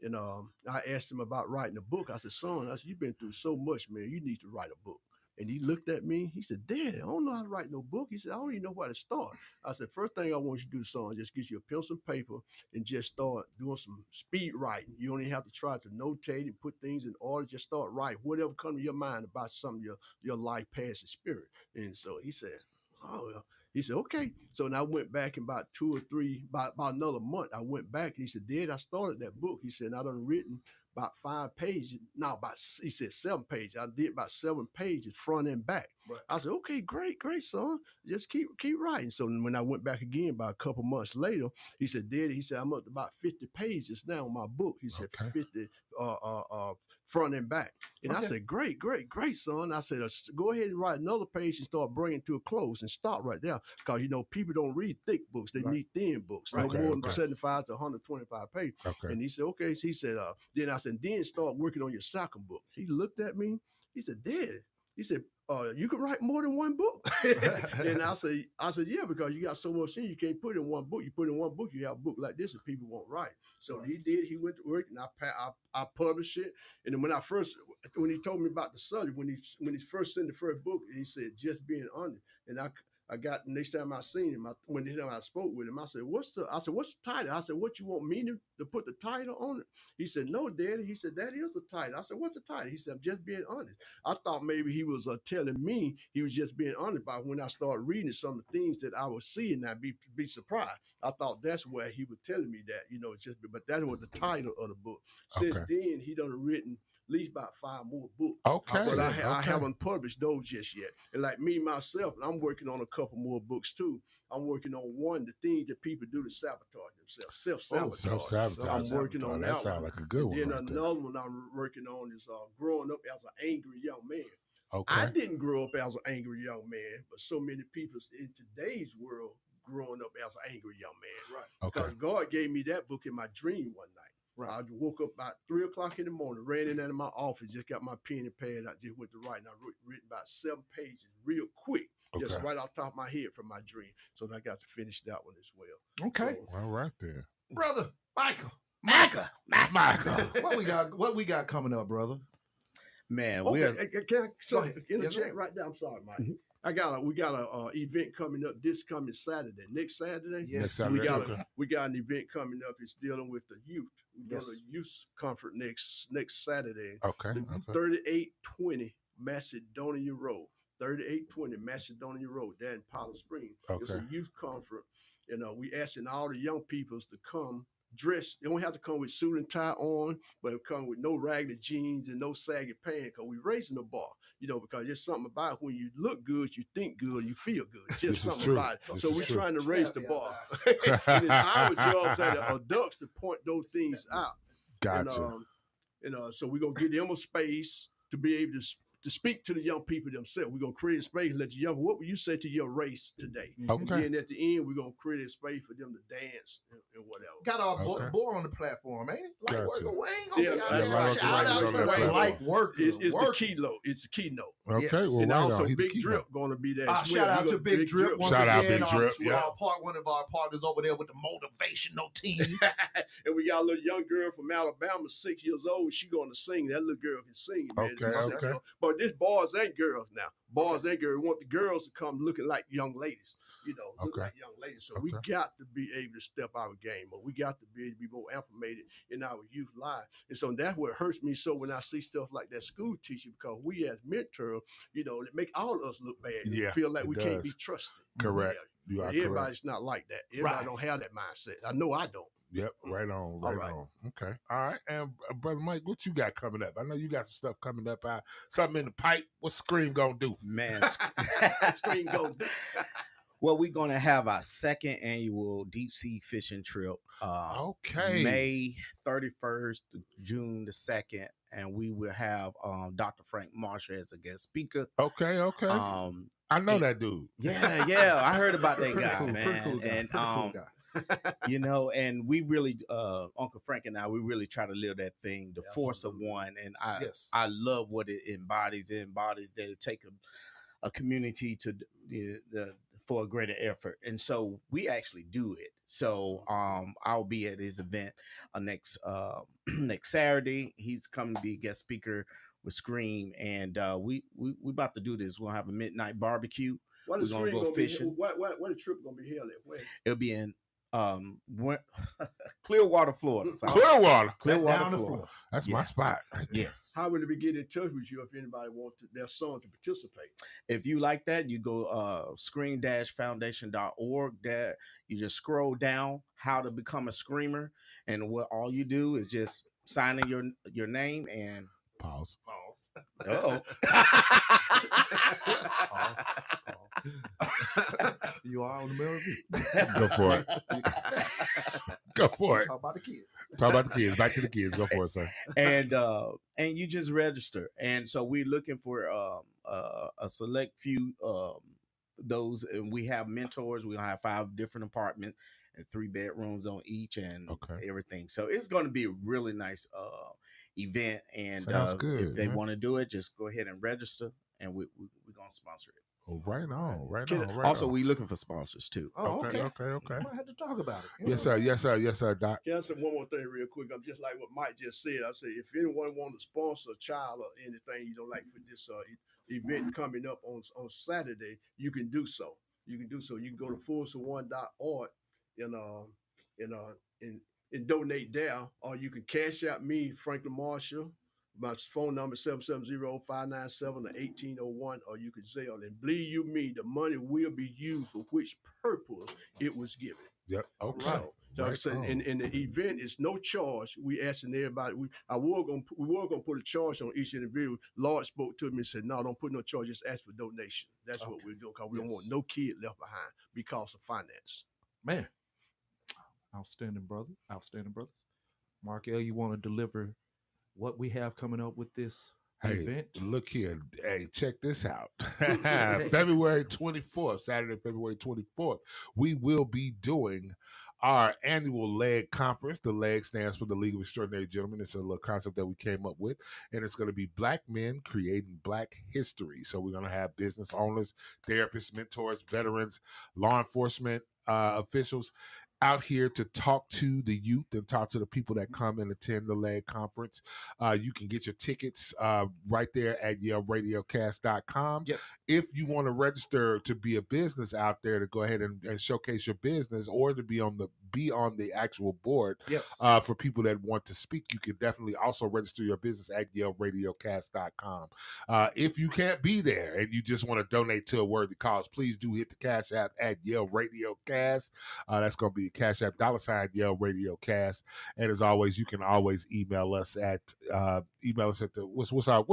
and I asked him about writing a book. I said, son, you've been through so much, man. You need to write a book. And he looked at me. He said, Daddy, I don't know how to write no book. He said, I don't even know where to start. I said, first thing I want you to do, son, just get you a pencil and paper and just start doing some speed writing. You don't even have to try to notate and put things in order. Just start writing whatever comes to your mind about some of your life past experience. And so he said, oh, well. He said, okay. So then I went back in about 2 or 3, about another month. I went back and he said, Dad, I started that book. He said, I done written about 5 pages. No, he said 7 pages. I did about 7 pages, front and back. Right. I said, okay, great, son. Just keep writing. So when I went back again about a couple months later, he said, Daddy, he said, I'm up to about 50 pages now on my book. He said, 50 front and back. And I said, great, son. I said, go ahead and write another page and start bringing it to a close and stop right there. Because, people don't read thick books. They need thin books. No more than 75 to 125 pages. Okay. And he said, okay. So he said, then I said, then start working on your second book. He looked at me. He said, Daddy, he said, you can write more than one book. And I said, yeah, because you got so much in you can't put in one book. You put in one book, you have a book like this and people won't write. So he did. He went to work and I published it. And then when he told me about the subject, when he first sent the first book, he said, just being honest. And I got next time I seen him, when I spoke with him, I said, what's the title? I said, what you want me to put the title on it? He said, no, Daddy. He said, that is the title. I said, what's the title? He said, I'm just being honest. I thought maybe he was telling me he was just being honest about when I started reading some of the things that I was seeing, I'd be surprised. I thought that's where he was telling me that, but that was the title of the book. Since then, he done written at least about 5 more books. Okay. But I haven't published those just yet. And like me, myself, I'm working on a couple more books too. I'm working on one, the things that people do to sabotage themselves. Self-sabotage. I'm working on that. That sounds like a good one. Then another one I'm working on is growing up as an angry young man. Okay. I didn't grow up as an angry young man, but so many people in today's world growing up as an angry young man. Right. Because God gave me that book in my dream one night. Right. I woke up about 3 o'clock in the morning, ran in out of my office, just got my pen and pad. I just went to write, and I written about 7 pages real quick, just right off the top of my head from my dream. So I got to finish that one as well. Okay. So, all right there. Brother, Michael. What we got coming up, brother? Man, can I interject right there? I'm sorry, Mike. We got a event coming up this coming Saturday. Next Saturday, yes, Saturday. We got an event coming up. It's dealing with the youth. We're doing a youth conference next Saturday. Okay. 3820 Macedonia Road. 3820 Macedonia Road, there in Powder Springs. Okay. It's a youth conference. We asking all the young peoples to come dressed. They don't have to come with suit and tie on, but come with no raggedy jeans and no saggy pants, because we're raising the bar, because there's something about it. When you look good, you think good, you feel good. Just something about it. So we're trying to raise the bar. And it's our job as adults to point those things out. Gotcha. So we're going to give them a space to be able to speak to the young people themselves. We're going to create a space and let the young, what would you say to your race today? Okay. And then at the end, we're going to create a space for them to dance and whatever. Got our boy on the platform, ain't it? Light worker. We ain't going to be light worker. It's the keynote. It's the keynote. Okay. Yes. Well, and also Big Drip going to be there. Shout out to Big Drip. Shout out Big Drip. Yeah. One of our partners over there with the motivational team. And we got a little young girl from Alabama, 6 years old. She going to sing. That little girl can sing, man. Okay. But this boys and girls now. Boys and girls. We want the girls to come looking like young ladies. Look like young ladies. So we got to be able to step our game up. We got to be able to be more implemented in our youth life. And so that's what hurts me so when I see stuff like that school teacher, because we as mentors, make all of us look bad. And Yeah, feel like it we can't be does. trusted. Correct. Yeah. You are Everybody's not like that. Everybody don't have that mindset. I know I don't. Yep, right on, right on. Okay, all right. And Brother Mike, what you got coming up? I know you got some stuff coming up. Something in the pipe. What's Scream gonna do? Man, Scream gonna do. Well, we're going to have our second annual deep sea fishing trip. Okay. May 31st to June the 2nd. And we will have Dr. Frank Marshall as a guest speaker. Okay. I know that dude. Yeah. I heard about that guy, Pretty man. cool guy. And Pretty cool guy. and we really, Uncle Frank and I, we really try to live that thing, the force of one. And I love what it embodies. It embodies that it take a community to for a greater effort. And so we actually do it. So I'll be at his event next Saturday. He's coming to be a guest speaker with Scream. And we about to do this. We'll have a midnight barbecue. We're gonna go fishing. What the trip gonna be held at? When? It'll be in Clearwater, Florida. Clearwater, Florida. That's my spot. Yes. How would we get in touch with you if anybody wants their son to participate? If you like that, you go screen-foundation.org. That you just scroll down how to become a screamer, and what all you do is just sign in your name and pause. Uh-oh. You are on the Mail Review. Go for it. Go for it. Talk about the kids. Talk about the kids. Back to the kids. Go for it, sir. And you just register. And so we're looking for a select few those, and we have mentors. We're gonna have 5 different apartments and 3 bedrooms on each, and everything. So it's going to be a really nice event. And Sounds good, if they man. want to do it, just go ahead and register, and we're gonna sponsor it. Oh, right on. Also, we looking for sponsors too. Oh, okay. Okay. I had to talk about it. Yes, sir, Doc. Can I say one more thing real quick? I'm just like what Mike just said. I say if anyone want to sponsor a child or anything you don't like for this event coming up on Saturday, you can do so. You can go to forceone.org and donate there, or you can cash out me, Franklin Marshall. My phone number is 770-597-1801, or you could Zelle. And believe you me, the money will be used for which purpose it was given. Yep. Okay. So like I said, and the event is no charge. We asking everybody. We were gonna put a charge on each individual. Lord spoke to me and said, "No, don't put no charge. Just ask for donation." That's what we're doing, because we don't want no kid left behind because of finance. Man, outstanding brothers. Mark L, you want to deliver what we have coming up with this event? Look here. Hey, check this out. February 24th, Saturday, February 24th, we will be doing our annual LEG conference. The LEG stands for the League of Extraordinary Gentlemen. It's a little concept that we came up with, and it's going to be Black men creating Black history. So we're going to have business owners, therapists, mentors, veterans, law enforcement officials out here to talk to the youth and talk to the people that come and attend the LEG conference. You can get your tickets right there at YaleRadioCast.com. Yes. If you want to register to be a business out there, to go ahead and showcase your business, or to be on the actual board, yes. For people that want to speak, you can definitely also register your business at YaleRadioCast.com. If you can't be there and you just want to donate to a worthy cause, please do hit the Cash App at Yale Radio Cast. That's going to be Cash App $Yale Radio Cast. And as always, you can always email us at the what's our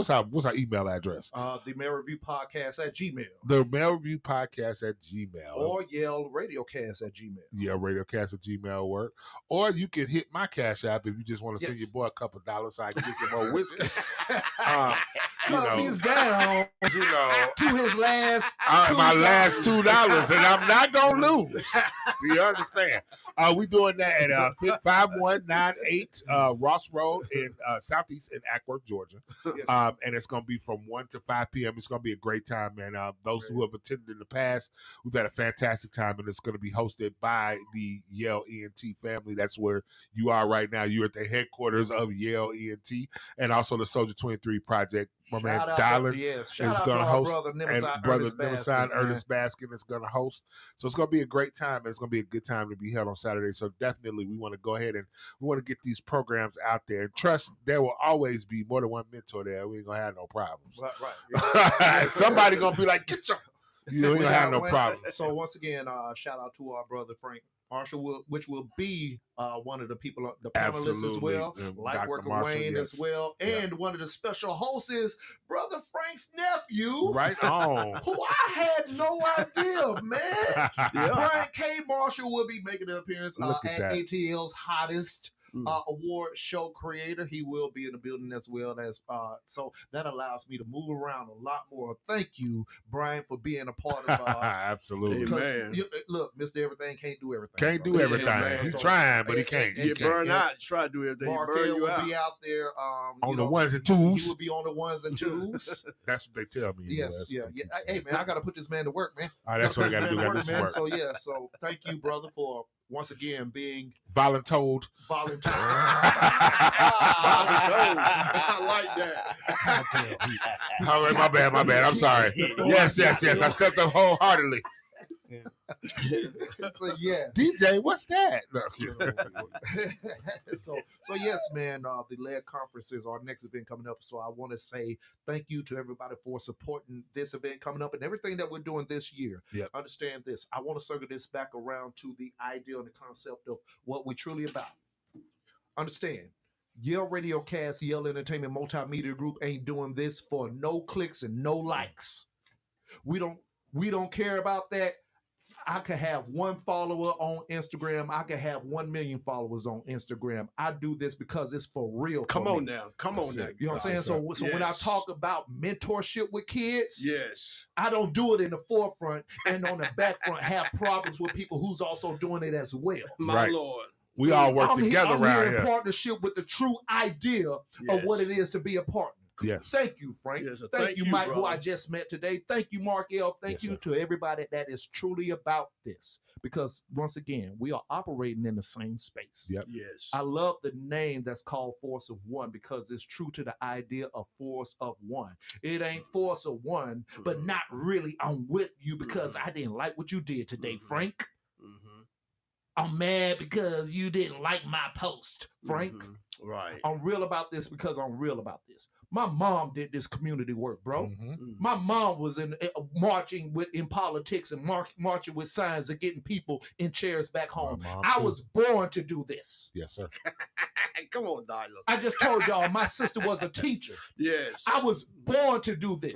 email address? The Mail Review Podcast at Gmail. The Mail Review Podcast at Gmail. Or Yale Radiocast at Gmail. Yale Radiocast at Gmail work. Or you can hit my Cash App if you just want to send your boy a couple $, so I can get some more whiskey. He's down to his last my last $2, and I'm not gonna lose. Do you understand? We doing that at 5198 Ross Road in Southeast in Ackworth, Georgia. Yes. And it's gonna be from 1 to 5 p.m. It's gonna be a great time, man. Those who have attended in the past, we've had a fantastic time, and it's gonna be hosted by the Yale ENT family. That's where you are right now. You're at the headquarters of Yale ENT, and also the Soldier 23 Project My man Shout out Dylan to- yes. Shout is out going to to our host, brother, and Nemesis brother Ernest Nemesis Baskins, Ernest Baskin is going to host. So it's going to be a great time. It's going to be a good time to be held on Saturday. So definitely, we want to go ahead and we want to get these programs out there. And trust, there will always be more than one mentor there. We ain't going to have no problems. Right. Somebody going to be like, get your. You know, we don't have no When- problem. So once again, shout out to our brother Frank Marshall, which will be one of the people, the panelists as Absolutely. well, Dr. Lightworker Marshall, Wayne yes. as well, Yeah. and one of the special hosts is Brother Frank's nephew. Right on. Who I had no idea, man. Brian K. Marshall will be making an appearance Look at at that. ATL's hottest award show creator. He will be in the building as well as so that allows me to move around a lot more. Thank you, Brian, for being a part of Absolutely. because look, Mr. Everything can't do everything. Can't bro. do everything. man. He's So- trying, but he and- can't. and- He Get can't. burned out. Try to do everything. Mark Burn L you will out. be out there On you the know, ones and He twos. will be on the ones and twos. That's what they tell me. you know, Yes, that's yeah, what they yeah. keep Hey saying. man, I gotta put this man to work, man. All right, that's what I gotta do. Gotta Gotta put do this some man. work. So yeah, so thank you, brother, for once again being Voluntold. volunteer. I like that. All right, my bad. I'm sorry. Yes. I stepped up wholeheartedly. So yeah. DJ, what's that? No. so yes, man. The LED conference is our next event coming up. So I want to say thank you to everybody for supporting this event coming up and everything that we're doing this year. Yep. Understand this. I want to circle this back around to the idea and the concept of what we're truly about. Understand. Yale Radio Cast, Yale Entertainment Multimedia Group ain't doing this for no clicks and no likes. We don't care about that. I could have one follower on Instagram. I could have 1 million followers on Instagram. I do this because it's for real. Come for on me. now. Come on now. You know what I'm saying? So when I Yes. talk about mentorship with kids, Yes. I don't do it in the forefront and on the back front have problems with people who's also doing it as well. My Right. Lord. We all work I'm together I'm around here in here. partnership with the true idea of Yes. what it is to be a partner. Yes. Thank you, Frank. Yes, sir. Thank you, Mike, who brother. I just met today. Thank you, Mark L. Thank Yes, you sir. to everybody that is truly about this. Because once again, we are operating in the same space. Yep. Yes. I love the name that's called Force of One because it's true to the idea of force of one. It ain't force of one, but not really. I'm with you because I didn't like what you did today, Frank. Mhm. I'm mad because you didn't like my post, Frank. Mhm. Right. I'm real about this because I'm real about this. My mom did this community work, bro. Mhm. My mom was in marching in politics and marching with signs and getting people in chairs back home. mom, I too. was born to do this. Yes, sir. Come on, Dialogue. I just told y'all my sister was a teacher. Yes. I was born to do this.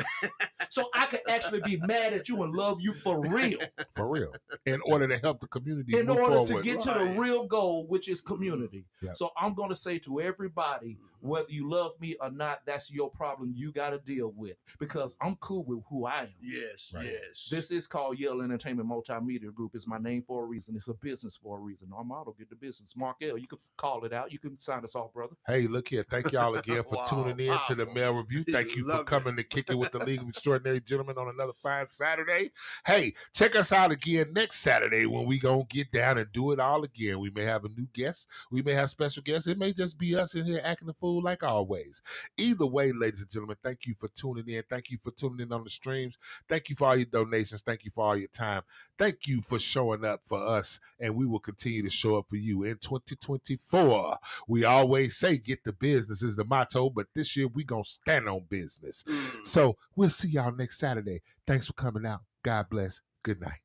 So I could actually be mad at you and love you for real. For real. In order to help the community In move order to forward. get to the real goal, which is community. Yep. So I'm going to say to everybody, whether you love me or not, that's your problem you got to deal with because I'm cool with who I am. Yes. Right. Yes. This is called Yale Entertainment Multimedia Group. It's my name for a reason. It's a business for a reason. Our motto, get the business. Mark L., you can call it out. You can sign us off, brother. Hey, look here. Thank y'all again for Wow, tuning in to the powerful. Mail Review. Thank you for Love it. coming to kick it with the League of Extraordinary Gentlemen on another fine Saturday. Hey, check us out again next Saturday when we gonna get down and do it all again. We may have a new guest. We may have special guests. It may just be us in here acting a fool like always. Either way, ladies and gentlemen, thank you for tuning in. Thank you for tuning in on the streams. Thank you for all your donations. Thank you for all your time. Thank you for showing up for us, and we will continue to show up for you in 2024. We always say get the business is the motto, but this year we gonna stand on business. So we'll see y'all next Saturday. Thanks for coming out. God bless. Good night.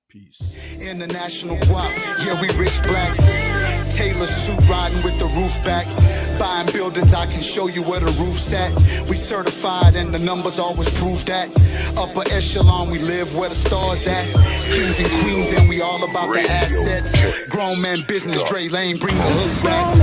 Peace. International guap, yeah, we rich black. Taylor suit riding with the roof back. Buying buildings, I can show you where the roof's at. We certified and the numbers always prove that. Upper echelon, we live where the stars at. Kings and queens, and we all about the assets. Grown man business, Dre Lane, bring the hook back.